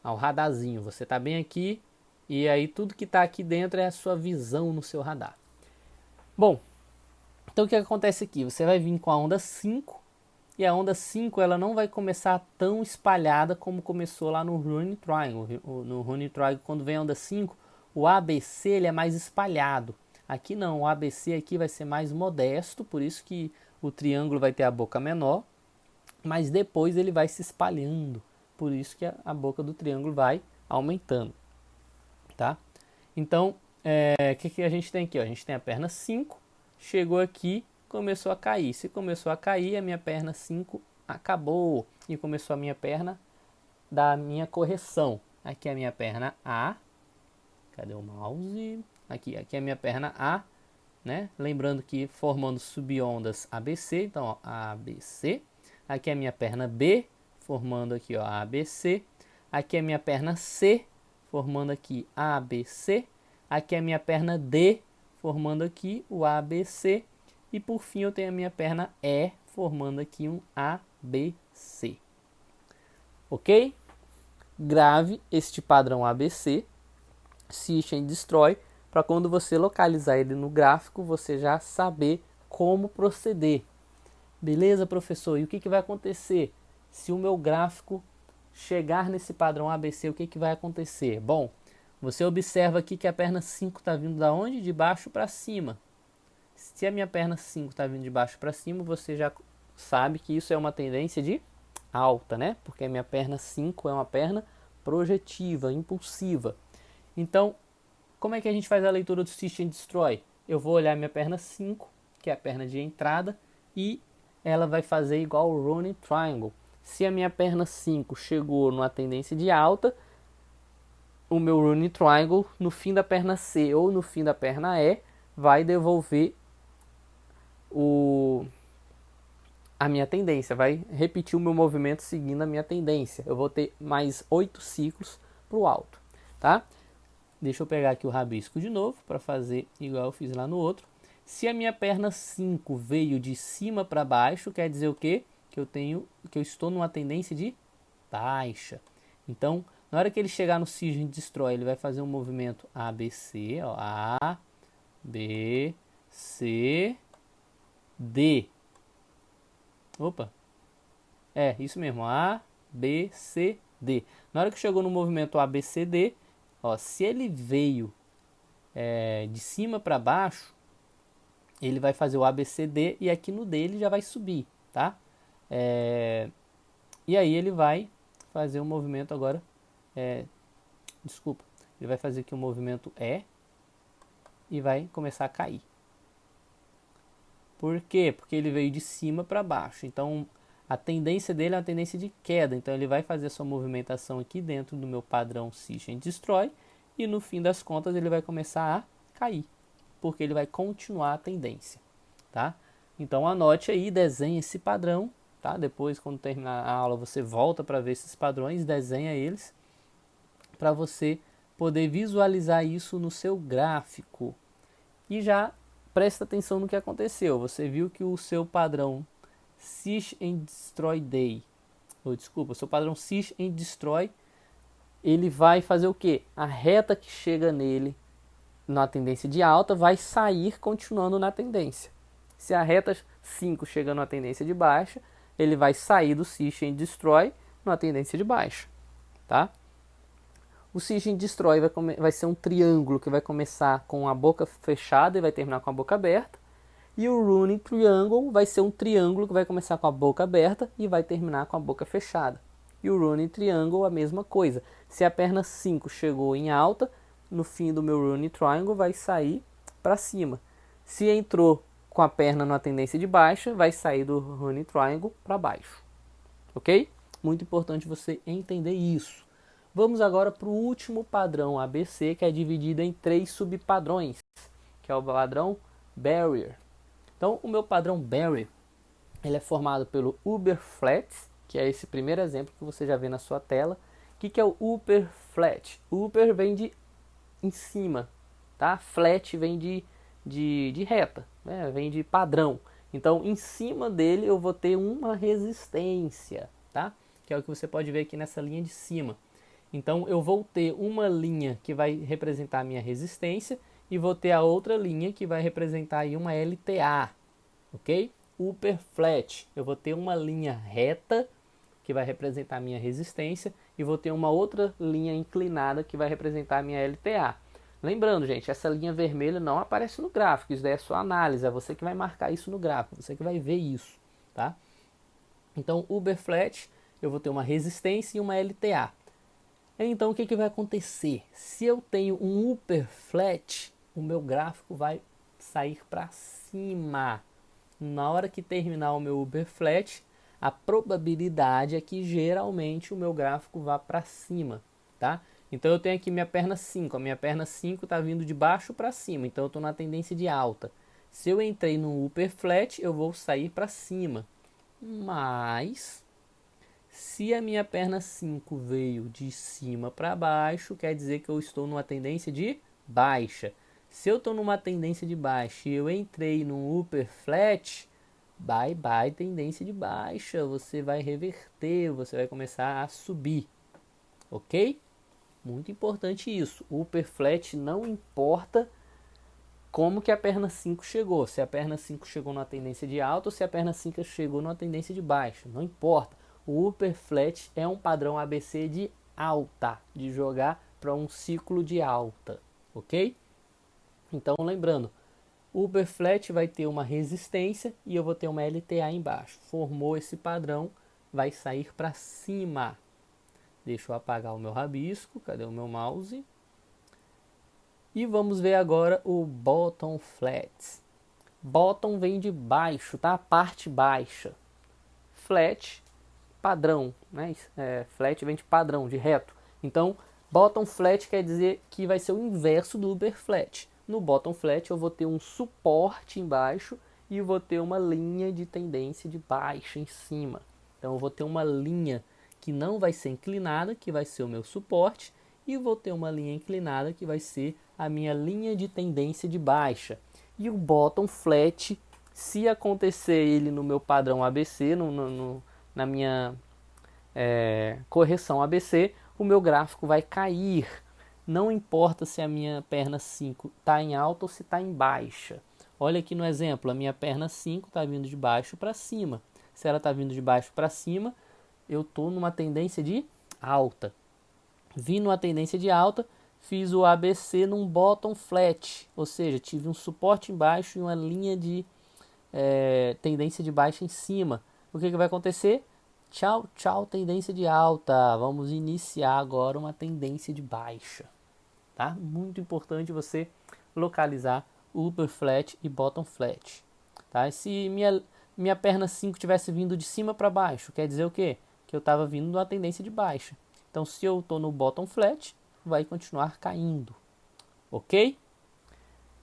Ao radarzinho. Você está bem aqui e aí tudo que está aqui dentro é a sua visão no seu radar. Bom, então o que acontece aqui? Você vai vir com a onda 5 e a onda 5 ela não vai começar tão espalhada como começou lá no Running Triangle. No Running Triangle, quando vem a onda 5, o ABC ele é mais espalhado. Aqui não, o ABC aqui vai ser mais modesto, por isso que o triângulo vai ter a boca menor, mas depois ele vai se espalhando, por isso que a boca do triângulo vai aumentando, tá? Então, o que a gente tem aqui? Ó? A gente tem a perna 5, chegou aqui, começou a cair. Se começou a cair, a minha perna 5 acabou e começou a minha perna da minha correção. Aqui é a minha perna A. Cadê o mouse? Aqui é a minha perna A, né? Lembrando que formando subondas ABC, então ó, ABC. Aqui é a minha perna B, formando aqui ó, ABC. Aqui é a minha perna C, formando aqui ABC. Aqui é a minha perna D, formando aqui o ABC. E por fim eu tenho a minha perna E, formando aqui um ABC. Ok? Grave este padrão ABC, Search and Destroy, para quando você localizar ele no gráfico, você já saber como proceder. Beleza, professor? E o que vai acontecer? Se o meu gráfico chegar nesse padrão ABC, o que vai acontecer? Bom, você observa aqui que a perna 5 está vindo da onde? De baixo para cima. Se a minha perna 5 está vindo de baixo para cima, você já sabe que isso é uma tendência de alta, né? Porque a minha perna 5 é uma perna projetiva, impulsiva. Então, como é que a gente faz a leitura do Search and Destroy? Eu vou olhar minha perna 5, que é a perna de entrada, e ela vai fazer igual o Running Triangle. Se a minha perna 5 chegou numa tendência de alta, o meu Running Triangle no fim da perna C ou no fim da perna E vai devolver a minha tendência, vai repetir o meu movimento seguindo a minha tendência. Eu vou ter mais 8 ciclos para o alto, tá? Deixa eu pegar aqui o rabisco de novo para fazer igual eu fiz lá no outro. Se a minha perna 5 veio de cima para baixo, quer dizer o quê? Que eu estou numa tendência de baixa. Então, na hora que ele chegar no Search and Destroy, ele vai fazer um movimento ABC, ó, A, B, C, D. Opa. Isso mesmo, A, B, C, D. Na hora que chegou no movimento A, B, C, D, ó, se ele veio de cima para baixo, ele vai fazer o ABCD e aqui no D ele já vai subir, tá? E aí ele vai fazer um movimento agora, desculpa, ele vai fazer aqui um movimento e vai começar a cair. Por quê? Porque ele veio de cima para baixo, então a tendência dele é uma tendência de queda, então ele vai fazer a sua movimentação aqui dentro do meu padrão Search and Destroy e no fim das contas ele vai começar a cair. porque ele vai continuar a tendência, tá? Então anote aí, desenhe esse padrão, tá? Depois, quando terminar a aula, você volta para ver esses padrões, desenha eles, para você poder visualizar isso no seu gráfico. E já presta atenção no que aconteceu. Você viu que o seu padrão Search and Destroy Day, ou desculpa, o seu padrão Search and Destroy, ele vai fazer o que? A reta que chega nele na tendência de alta vai sair continuando na tendência. Se a reta 5 chega na tendência de baixa, ele vai sair do Search and Destroy na tendência de baixa, tá? O Search and Destroy vai ser um triângulo que vai começar com a boca fechada e vai terminar com a boca aberta. E o Running Triangle vai ser um triângulo que vai começar com a boca aberta e vai terminar com a boca fechada. E o Running Triangle a mesma coisa. Se a perna 5 chegou em alta, no fim do meu Running Triangle vai sair para cima. Se entrou com a perna na tendência de baixa, vai sair do Running Triangle para baixo. Ok? Muito importante você entender isso. Vamos agora para o último padrão ABC, que é dividido em 3 subpadrões, que é o padrão Barrier. Então, o meu padrão Barrier, ele é formado pelo Upper Flat, que é esse primeiro exemplo que você já vê na sua tela. O que é o Upper Flat? O Upper vem de em cima, tá? Flat vem de reta, né? Vem de padrão. Então, em cima dele eu vou ter uma resistência, tá? Que é o que você pode ver aqui nessa linha de cima. Então, eu vou ter uma linha que vai representar a minha resistência e vou ter a outra linha que vai representar aí uma LTA, ok? Upper Flat, eu vou ter uma linha reta que vai representar a minha resistência e vou ter uma outra linha inclinada que vai representar a minha LTA. Lembrando, gente, essa linha vermelha não aparece no gráfico, isso daí é sua análise, é você que vai marcar isso no gráfico, você que vai ver isso, tá? Então, Upper Flat, eu vou ter uma resistência e uma LTA. Então, o que vai acontecer? Se eu tenho um Upper Flat, o meu gráfico vai sair para cima. Na hora que terminar o meu Upper Flat, a probabilidade é que geralmente o meu gráfico vá para cima, tá? Então eu tenho aqui minha perna 5, a minha perna 5 está vindo de baixo para cima, então eu estou na tendência de alta. Se eu entrei no Upper Flat, eu vou sair para cima. Mas, se a minha perna 5 veio de cima para baixo, quer dizer que eu estou numa tendência de baixa. Se eu estou numa tendência de baixa e eu entrei no Upper Flat, bye bye tendência de baixa, você vai reverter, você vai começar a subir, ok? Muito importante isso, o Upper Flat não importa como que a perna 5 chegou, se a perna 5 chegou na tendência de alta ou se a perna 5 chegou na tendência de baixa, não importa. O Upper Flat é um padrão ABC de alta, de jogar para um ciclo de alta, ok? Então lembrando, o Upper Flat vai ter uma resistência e eu vou ter uma LTA embaixo. Formou esse padrão, vai sair para cima. Deixa eu apagar o meu rabisco, cadê o meu mouse? E vamos ver agora o Bottom Flat. Bottom vem de baixo, tá? A parte baixa. Flat, padrão, né? Flat vem de padrão, de reto. Então, Bottom Flat quer dizer que vai ser o inverso do Upper Flat. No Bottom Flat eu vou ter um suporte embaixo e vou ter uma linha de tendência de baixa em cima. Então eu vou ter uma linha que não vai ser inclinada, que vai ser o meu suporte, e vou ter uma linha inclinada que vai ser a minha linha de tendência de baixa. E o Bottom Flat, se acontecer ele no meu padrão ABC, na minha correção ABC, o meu gráfico vai cair. Não importa se a minha perna 5 está em alta ou se está em baixa. Olha aqui no exemplo, a minha perna 5 está vindo de baixo para cima. Se ela está vindo de baixo para cima, eu estou numa tendência de alta. Vim numa tendência de alta, fiz o ABC num bottom flat, ou seja, tive um suporte embaixo e uma linha de tendência de baixa em cima. O que vai acontecer? Tchau, tchau, tendência de alta. Vamos iniciar agora uma tendência de baixa. Tá? Muito importante você localizar Upper Flat e Bottom Flat. Tá? Se minha perna 5 tivesse vindo de cima para baixo, quer dizer o quê? Que eu estava vindo de uma tendência de baixa. Então, se eu estou no Bottom Flat, vai continuar caindo. Ok?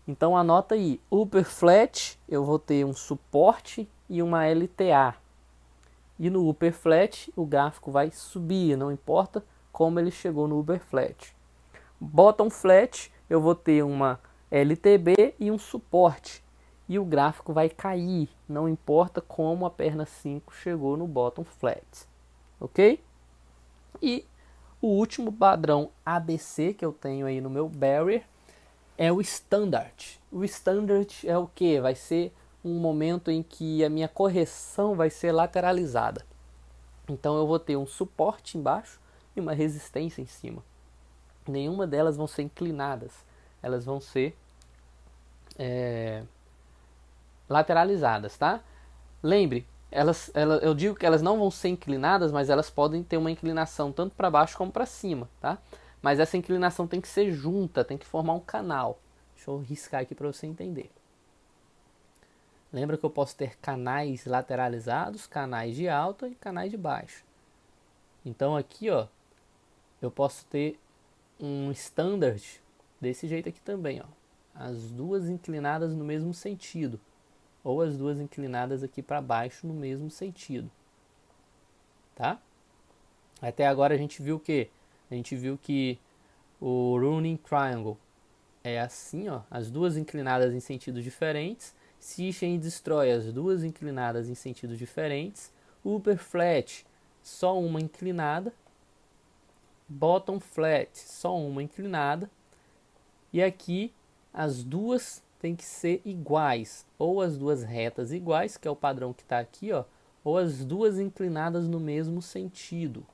Então anota aí, upper flat eu vou ter um suporte e uma LTA. E no upper flat o gráfico vai subir, não importa como ele chegou no upper flat. Bottom flat eu vou ter uma LTB e um suporte. E o gráfico vai cair, não importa como a perna 5 chegou no bottom flat. Ok? E o último padrão ABC que eu tenho aí no meu barrier é o standard. O standard é o que? Vai ser um momento em que a minha correção vai ser lateralizada. Então eu vou ter um suporte embaixo e uma resistência em cima. Nenhuma delas vão ser inclinadas. Elas vão ser lateralizadas, tá? Lembre, eu digo que elas não vão ser inclinadas, mas elas podem ter uma inclinação tanto para baixo como para cima, tá? Mas essa inclinação tem que ser junta, tem que formar um canal. Deixa eu riscar aqui para você entender. Lembra que eu posso ter canais lateralizados, canais de alta e canais de baixo. Então aqui, ó, eu posso ter um standard desse jeito aqui também, ó. As duas inclinadas no mesmo sentido, ou as duas inclinadas aqui para baixo no mesmo sentido, tá? Até agora a gente viu que o running triangle é assim, ó, as duas inclinadas em sentidos diferentes. Seek and destroy, as duas inclinadas em sentidos diferentes. Upper flat, só uma inclinada. Bottom flat, só uma inclinada. E aqui as duas tem que ser iguais, ou as duas retas iguais, que é o padrão que está aqui, ó, ou as duas inclinadas no mesmo sentido,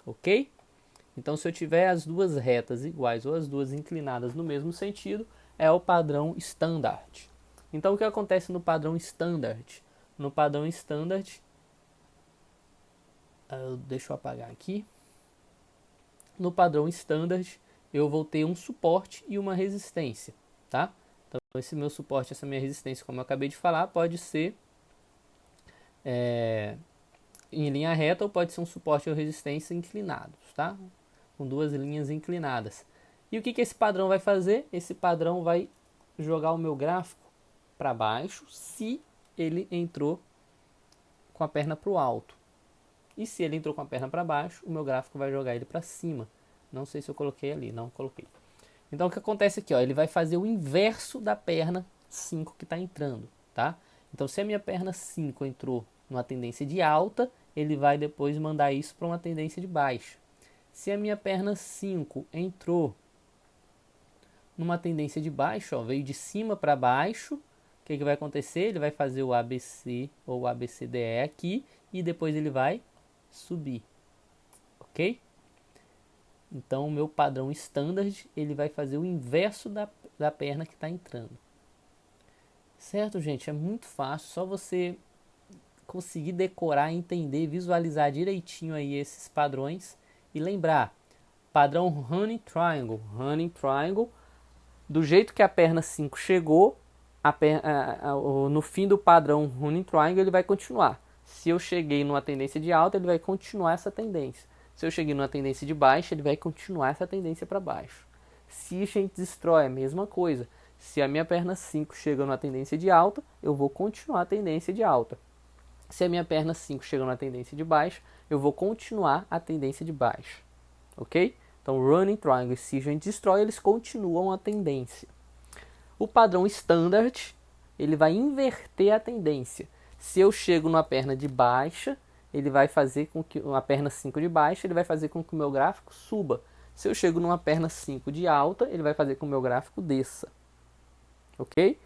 ok? Então, se eu tiver as duas retas iguais ou as duas inclinadas no mesmo sentido, é o padrão standard. Então, o que acontece no padrão standard? No padrão standard, deixa eu apagar aqui. No padrão standard, eu vou ter um suporte e uma resistência, tá? Então, esse meu suporte, essa minha resistência, como eu acabei de falar, pode ser em linha reta ou pode ser um suporte ou resistência inclinados, tá? Com duas linhas inclinadas. E o que esse padrão vai fazer? Esse padrão vai jogar o meu gráfico para baixo se ele entrou com a perna para o alto. E se ele entrou com a perna para baixo, o meu gráfico vai jogar ele para cima. Não sei se eu coloquei ali, não coloquei. Então o que acontece aqui, ó, ele vai fazer o inverso da perna 5 que está entrando, tá? Então se a minha perna 5 entrou numa tendência de alta, ele vai depois mandar isso para uma tendência de baixa. Se a minha perna 5 entrou numa tendência de baixa, ó, veio de cima para baixo, o que vai acontecer? Ele vai fazer o ABC ou o ABCDE aqui e depois ele vai subir, ok? Então o meu padrão standard ele vai fazer o inverso da perna que está entrando. Certo, gente? É muito fácil, só você conseguir decorar, entender, visualizar direitinho aí esses padrões e lembrar, padrão running triangle, do jeito que a perna 5 chegou, no fim do padrão running triangle ele vai continuar. Se eu cheguei numa tendência de alta, ele vai continuar essa tendência. Se eu cheguei numa tendência de baixa, ele vai continuar essa tendência para baixo. Se a gente destrói, a mesma coisa. Se a minha perna 5 chega numa tendência de alta, eu vou continuar a tendência de alta. Se a minha perna 5 chega numa tendência de baixa, eu vou continuar a tendência de baixa. Ok? Então, running triangle e siege and destroy, eles continuam a tendência. O padrão standard, ele vai inverter a tendência. Se eu chego numa perna de baixa, ele vai fazer com que uma perna 5 de baixa, ele vai fazer com que o meu gráfico suba. Se eu chego numa perna 5 de alta, ele vai fazer com que o meu gráfico desça. Ok?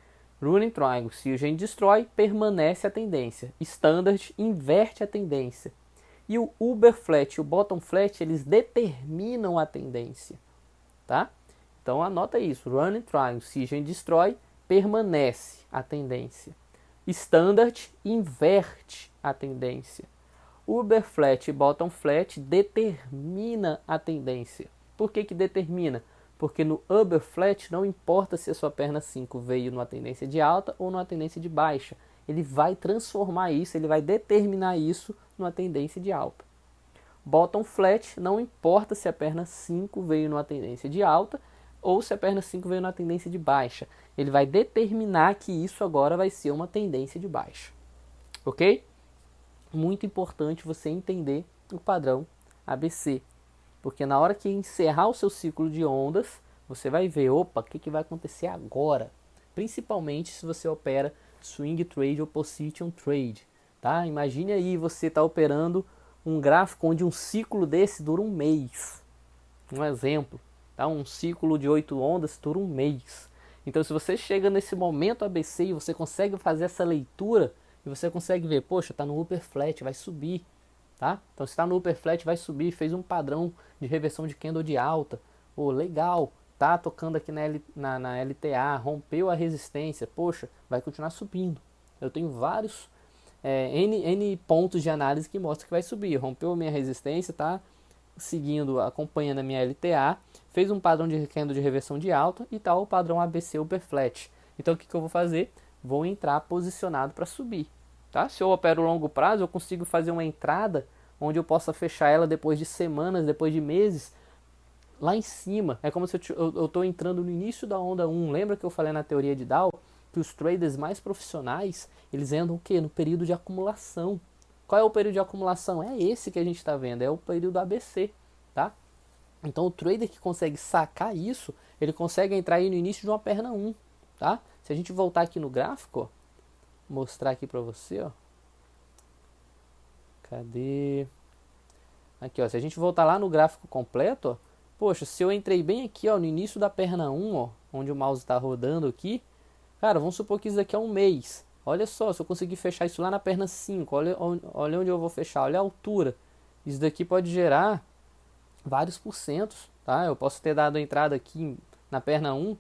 Running triangle, siege and destroy, permanece a tendência. Standard inverte a tendência. E o upper flat e o bottom flat, eles determinam a tendência, tá? Então anota isso, running triangle, siege and destroy, permanece a tendência. Standard inverte a tendência. Upper flat e bottom flat determina a tendência. Por que determina? Porque no upper flat não importa se a sua perna 5 veio numa tendência de alta ou numa tendência de baixa. Ele vai transformar isso, ele vai determinar isso numa tendência de alta. Bottom flat, não importa se a perna 5 veio numa tendência de alta ou se a perna 5 veio na tendência de baixa. Ele vai determinar que isso agora vai ser uma tendência de baixa. Ok? Muito importante você entender o padrão ABC. Porque na hora que encerrar o seu ciclo de ondas, você vai ver, opa, o que vai acontecer agora? Principalmente se você opera swing trade ou position trade. Tá? Imagine aí você está operando um gráfico onde um ciclo desse dura um mês. Um exemplo, tá? Um ciclo de 8 ondas dura um mês. Então se você chega nesse momento ABC e você consegue fazer essa leitura, e você consegue ver, poxa, está no upper flat, vai subir. Tá? Então se está no upper flat, vai subir, fez um padrão de reversão de candle de alta. Oh, legal, tá tocando aqui na LTA, rompeu a resistência, poxa, vai continuar subindo. Eu tenho vários N pontos de análise que mostram que vai subir. Rompeu a minha resistência, tá seguindo, acompanhando a minha LTA, fez um padrão de candle de reversão de alta e tal o padrão ABC upper flat. Então o que eu vou fazer? Vou entrar posicionado para subir. Tá? Se eu opero longo prazo, eu consigo fazer uma entrada onde eu possa fechar ela depois de semanas, depois de meses, lá em cima. É como se eu estou entrando no início da onda 1. Lembra que eu falei na teoria de Dow que os traders mais profissionais, eles entram o quê? No período de acumulação. Qual é o período de acumulação? É esse que a gente está vendo, é o período ABC, tá? Então o trader que consegue sacar isso, ele consegue entrar aí no início de uma perna 1, tá? Se a gente voltar aqui no gráfico, ó, mostrar aqui para você, ó. Cadê? Aqui, ó, se a gente voltar lá no gráfico completo, ó, poxa, se eu entrei bem aqui, ó, no início da perna 1, ó, onde o mouse está rodando aqui, cara, vamos supor que isso daqui é um mês. Olha só, se eu conseguir fechar isso lá na perna 5, olha onde eu vou fechar, olha a altura. Isso daqui pode gerar vários porcentos, tá? Eu posso ter dado a entrada aqui na perna 1.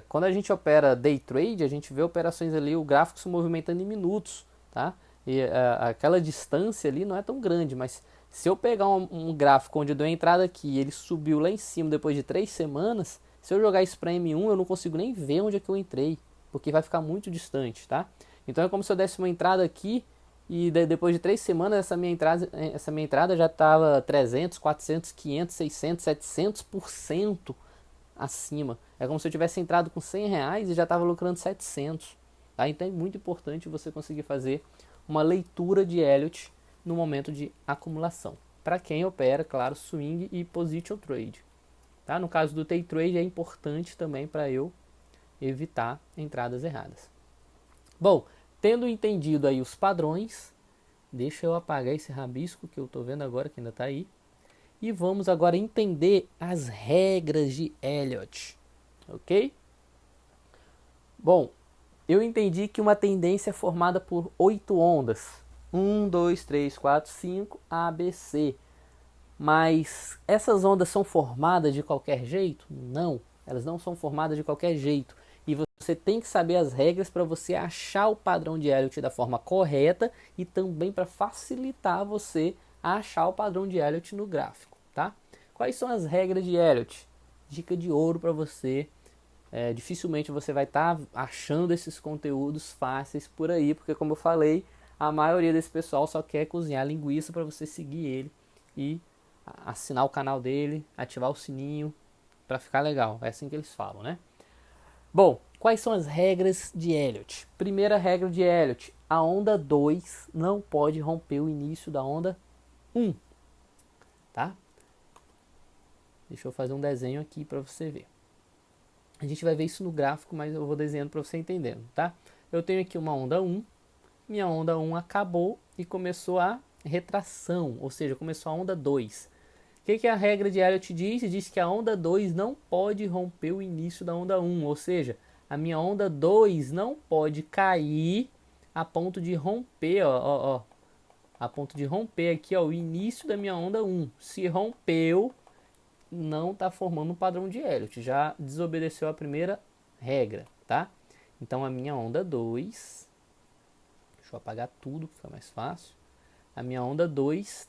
Quando a gente opera day trade, a gente vê operações ali, o gráfico se movimentando em minutos, tá? E aquela distância ali não é tão grande, mas se eu pegar um gráfico onde eu dou a entrada aqui e ele subiu lá em cima depois de 3 semanas, se eu jogar isso para M1, eu não consigo nem ver onde é que eu entrei, porque vai ficar muito distante, tá? Então é como se eu desse uma entrada aqui e depois de 3 semanas essa minha entrada já estava 300, 400, 500, 600, 700% acima. É como se eu tivesse entrado com R$ 100 e já estava lucrando 700. Tá? Então é muito importante você conseguir fazer uma leitura de Elliott no momento de acumulação. Para quem opera, claro, swing e position trade. Tá? No caso do day trade é importante também para eu evitar entradas erradas. Bom, tendo entendido aí os padrões, deixa eu apagar esse rabisco que eu estou vendo agora que ainda está aí. E vamos agora entender as regras de Elliott, ok? Bom, eu entendi que uma tendência é formada por 8 ondas. 1, 2, 3, 4, 5, ABC. Mas essas ondas são formadas de qualquer jeito? Não, elas não são formadas de qualquer jeito. E você tem que saber as regras para você achar o padrão de Elliott da forma correta e também para facilitar você a achar o padrão de Elliott no gráfico, tá? Quais são as regras de Elliott? Dica de ouro para você. Dificilmente você vai estar achando esses conteúdos fáceis por aí, porque como eu falei, a maioria desse pessoal só quer cozinhar linguiça para você seguir ele e assinar o canal dele, ativar o sininho para ficar legal. É assim que eles falam, né? Bom, quais são as regras de Elliott? Primeira regra de Elliott: a onda 2 não pode romper o início da onda 1, tá? Deixa eu fazer um desenho aqui para você ver. A gente vai ver isso no gráfico, mas eu vou desenhando para você entendendo, tá? Eu tenho aqui uma onda 1, minha onda 1 acabou e começou a retração, ou seja, começou a onda 2. O que a regra de Elliott diz? Diz que a onda 2 não pode romper o início da onda 1, ou seja, a minha onda 2 não pode cair a ponto de romper, ó, a ponto de romper aqui, ó, o início da minha onda 1. Se rompeu, não está formando um padrão de Elliott, já desobedeceu a primeira regra, tá? Então a minha onda 2, deixa eu apagar tudo para ficar mais fácil. A minha onda 2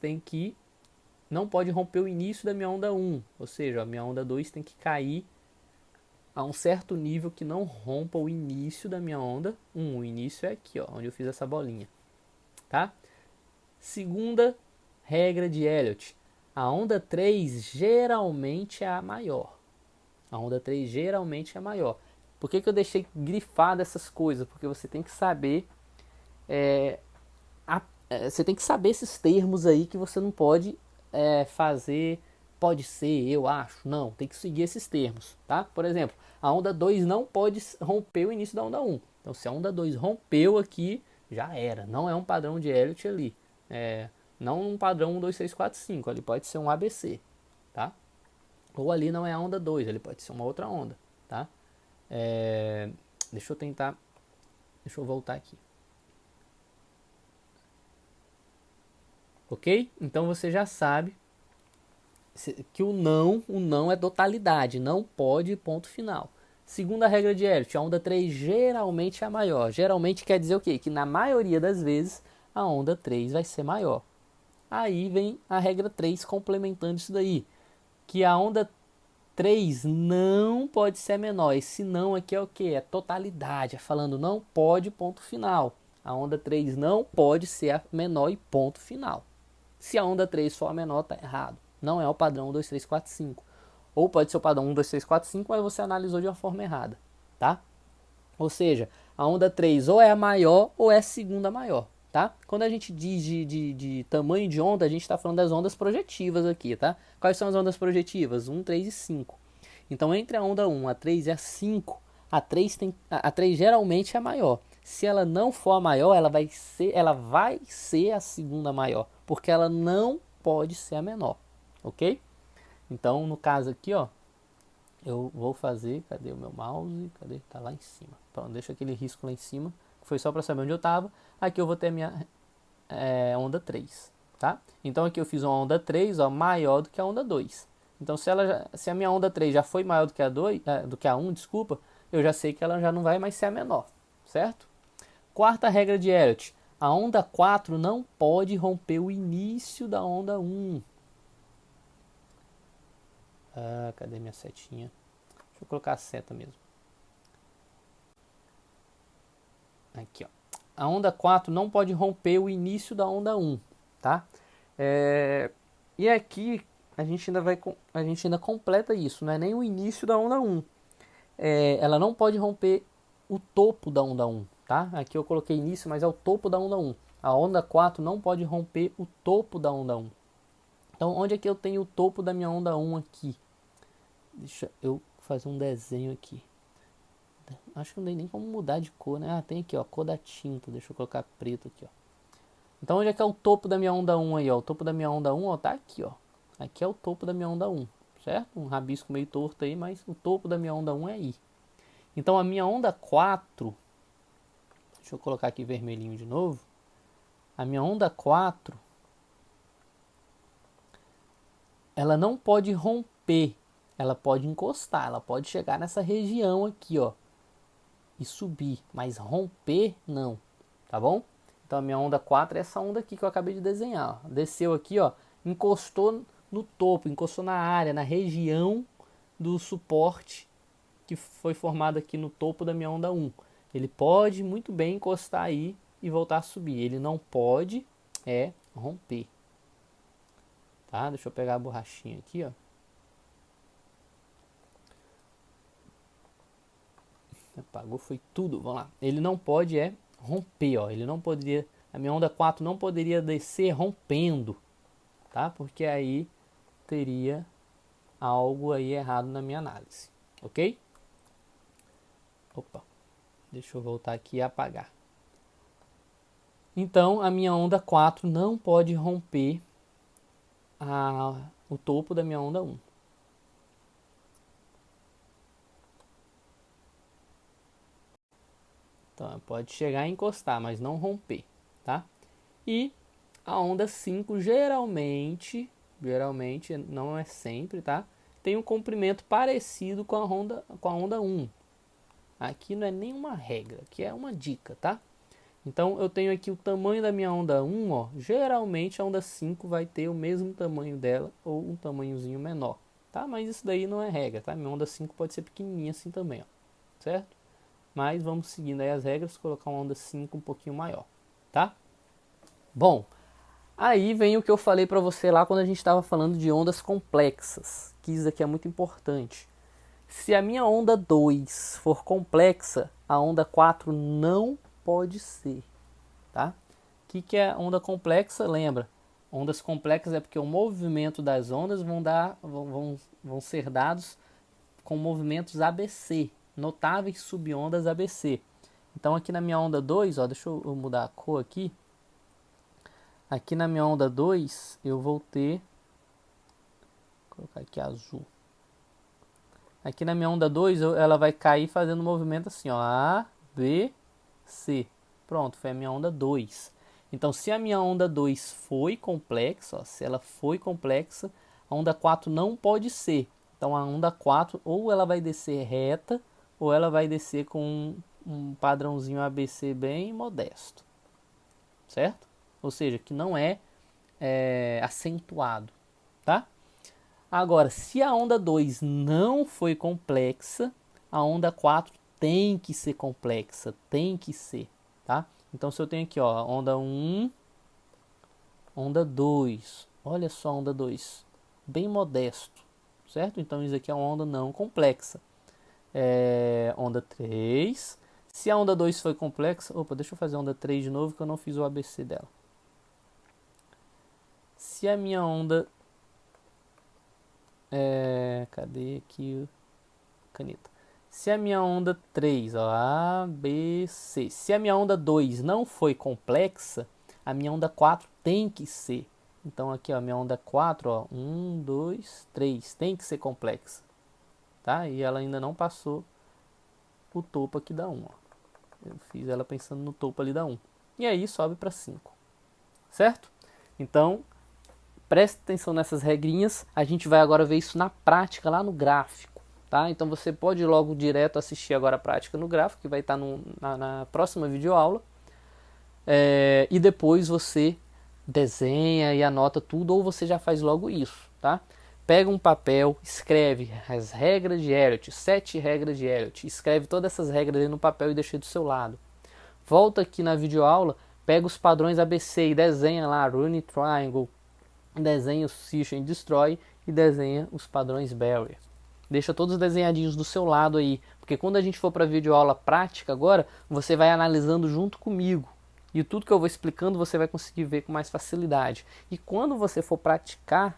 não pode romper o início da minha onda 1, ou seja, a minha onda 2 tem que cair a um certo nível que não rompa o início da minha onda 1. O início é aqui, ó, onde eu fiz essa bolinha, tá? Segunda regra de Elliott: a onda 3 geralmente é a maior. A onda 3 geralmente é maior. Por que eu deixei grifado essas coisas? Porque você tem que saber é, você tem que saber esses termos aí que você não pode fazer, pode ser, eu acho, não, tem que seguir esses termos, tá? Por exemplo, a onda 2 não pode romper o início da onda um. Então, se a onda 2 rompeu aqui, já era, não é um padrão de Elliott ali, não um padrão 1, 2, 3, 4, 5, ali pode ser um ABC, tá? Ou ali não é a onda 2, ali pode ser uma outra onda, tá? É, deixa eu tentar, deixa eu voltar aqui. Ok? Então você já sabe que o não é totalidade, não pode, ponto final. Segunda regra de Elliott, a onda 3 geralmente é a maior. Geralmente quer dizer o quê? Que na maioria das vezes a onda 3 vai ser maior. Aí vem a regra 3 complementando isso daí, que a onda 3 não pode ser menor. Esse não aqui é o que? É totalidade. É falando não pode, ponto final. A onda 3 não pode ser a menor e ponto final. Se a onda 3 for a menor, tá errado. Não é o padrão 1, 2, 3, 4, 5. Ou pode ser o padrão 1, 2, 3, 4, 5, mas você analisou de uma forma errada, tá? Ou seja, a onda 3 ou é a maior ou é a segunda maior, tá? Quando a gente diz de tamanho de onda, a gente está falando das ondas projetivas aqui, tá? Quais são as ondas projetivas? 1, 3 e 5. Então, entre a onda 1, a 3 e a 5, a 3 geralmente é a maior. Se ela não for a maior, ela vai ser a segunda maior, porque ela não pode ser a menor, ok? Então, no caso aqui, ó, eu vou fazer, cadê o meu mouse? Cadê? Tá lá em cima. Pronto, deixa aquele risco lá em cima, que foi só para saber onde eu tava. Aqui eu vou ter a minha onda 3, tá? Então aqui eu fiz uma onda 3, ó, maior do que a onda 2. Então se a minha onda 3 já foi maior do que a 2, do que a 1, desculpa, eu já sei que ela já não vai mais ser a menor, certo? Quarta regra de Elliott. A onda 4 não pode romper o início da onda 1. Ah, cadê minha setinha? Deixa eu colocar a seta mesmo. Aqui, ó. A onda 4 não pode romper o início da onda 1, tá? E aqui a gente ainda completa isso, não é nem o início da onda 1. Ela não pode romper o topo da onda 1, tá? Aqui eu coloquei início, mas é o topo da onda 1. A onda 4 não pode romper o topo da onda 1. Então, onde é que eu tenho o topo da minha onda 1 aqui? Deixa eu fazer um desenho aqui. Acho que não tem nem como mudar de cor, né? Ah, tem aqui, ó, cor da tinta. Deixa eu colocar preto aqui, ó. Então, onde é que é o topo da minha onda 1 aí, ó? O topo da minha onda 1, ó, tá aqui, ó. Aqui é o topo da minha onda 1, certo? Um rabisco meio torto aí, mas o topo da minha onda 1 é aí. Então, a minha onda 4, deixa eu colocar aqui vermelhinho de novo. A minha onda 4, ela não pode romper, ela pode encostar, ela pode chegar nessa região aqui, ó, e subir, mas romper não, tá bom? Então a minha onda 4 é essa onda aqui que eu acabei de desenhar, ó. Desceu aqui, ó, encostou no topo, encostou na área, na região do suporte que foi formado aqui no topo da minha onda 1. Ele pode muito bem encostar aí e voltar a subir, ele não pode romper, tá? Deixa eu pegar a borrachinha aqui, ó. Apagou, foi tudo, vamos lá. Ele não pode romper, ó. Ele não poderia, a minha onda 4 não poderia descer rompendo, tá? Porque aí teria algo aí errado na minha análise, ok? Opa, deixa eu voltar aqui e apagar. Então, a minha onda 4 não pode romper o topo da minha onda 1. Então, pode chegar a encostar, mas não romper, tá? E a onda 5 geralmente não é sempre, tá? Tem um comprimento parecido com a onda 1. Aqui não é nenhuma regra, aqui é uma dica, tá? Então eu tenho aqui o tamanho da minha onda 1, ó. Geralmente a onda 5 vai ter o mesmo tamanho dela ou um tamanhozinho menor, tá? Mas isso daí não é regra, tá? Minha onda 5 pode ser pequenininha assim também, ó. Certo? Mas vamos seguindo aí as regras, colocar uma onda 5 um pouquinho maior, tá? Bom, aí vem o que eu falei para você lá quando a gente estava falando de ondas complexas, que isso aqui é muito importante. Se a minha onda 2 for complexa, a onda 4 não pode ser, tá? O que é onda complexa? Lembra, ondas complexas é porque o movimento das ondas vão ser dados com movimentos ABC, notáveis subondas ABC. Então aqui na minha onda 2, ó, deixa eu mudar a cor aqui. Aqui na minha onda 2 eu vou ter, vou colocar aqui azul. Aqui na minha onda 2 ela vai cair fazendo um movimento assim, ó, A, B, C. Pronto, foi a minha onda 2. Então se a minha onda 2 foi complexa, ó, se ela foi complexa, a onda 4 não pode ser. Então a onda 4 ou ela vai descer reta, ou ela vai descer com um padrãozinho ABC bem modesto. Certo? Ou seja, que não é, acentuado. Tá? Agora, se a onda 2 não foi complexa, a onda 4 tem que ser complexa. Tem que ser. Tá? Então se eu tenho aqui, ó, onda 1, onda 2. Olha só a onda 2. Bem modesto. Certo? Então isso aqui é uma onda não complexa. Onda 3. Se a onda 2 foi complexa... Opa, deixa eu fazer a onda 3 de novo que eu não fiz o ABC dela. Se a minha onda... cadê aqui a caneta? Se a minha onda 3, ó, A, B, C. Se a minha onda 2 não foi complexa, a minha onda 4 tem que ser. Então aqui, ó, a minha onda 4, ó, 1, 2, 3, tem que ser complexa. Tá? E ela ainda não passou o topo aqui da 1, ó. Eu fiz ela pensando no topo ali da 1. E aí sobe para 5. Certo? Então, preste atenção nessas regrinhas. A gente vai agora ver isso na prática, lá no gráfico. Tá? Então você pode ir logo direto assistir agora a prática no gráfico, que vai estar na próxima videoaula. E depois você desenha e anota tudo, ou você já faz logo isso. Tá? Pega um papel, escreve as regras de Elliott, 7 regras de Elliott. Escreve todas essas regras aí no papel e deixa do seu lado. Volta aqui na videoaula, pega os padrões ABC e desenha lá Rune Triangle, desenha o Search and Destroy e desenha os padrões Barrier. Deixa todos desenhadinhos do seu lado aí, porque quando a gente for para a videoaula prática agora, você vai analisando junto comigo. E tudo que eu vou explicando você vai conseguir ver com mais facilidade. E quando você for praticar,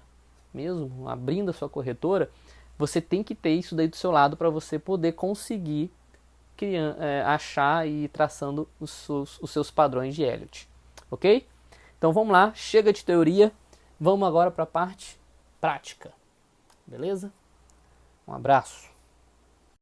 mesmo abrindo a sua corretora, você tem que ter isso daí do seu lado para você poder conseguir achar e ir traçando os seus padrões de Elliott. Ok? Então vamos lá, chega de teoria, vamos agora para a parte prática. Beleza? Um abraço.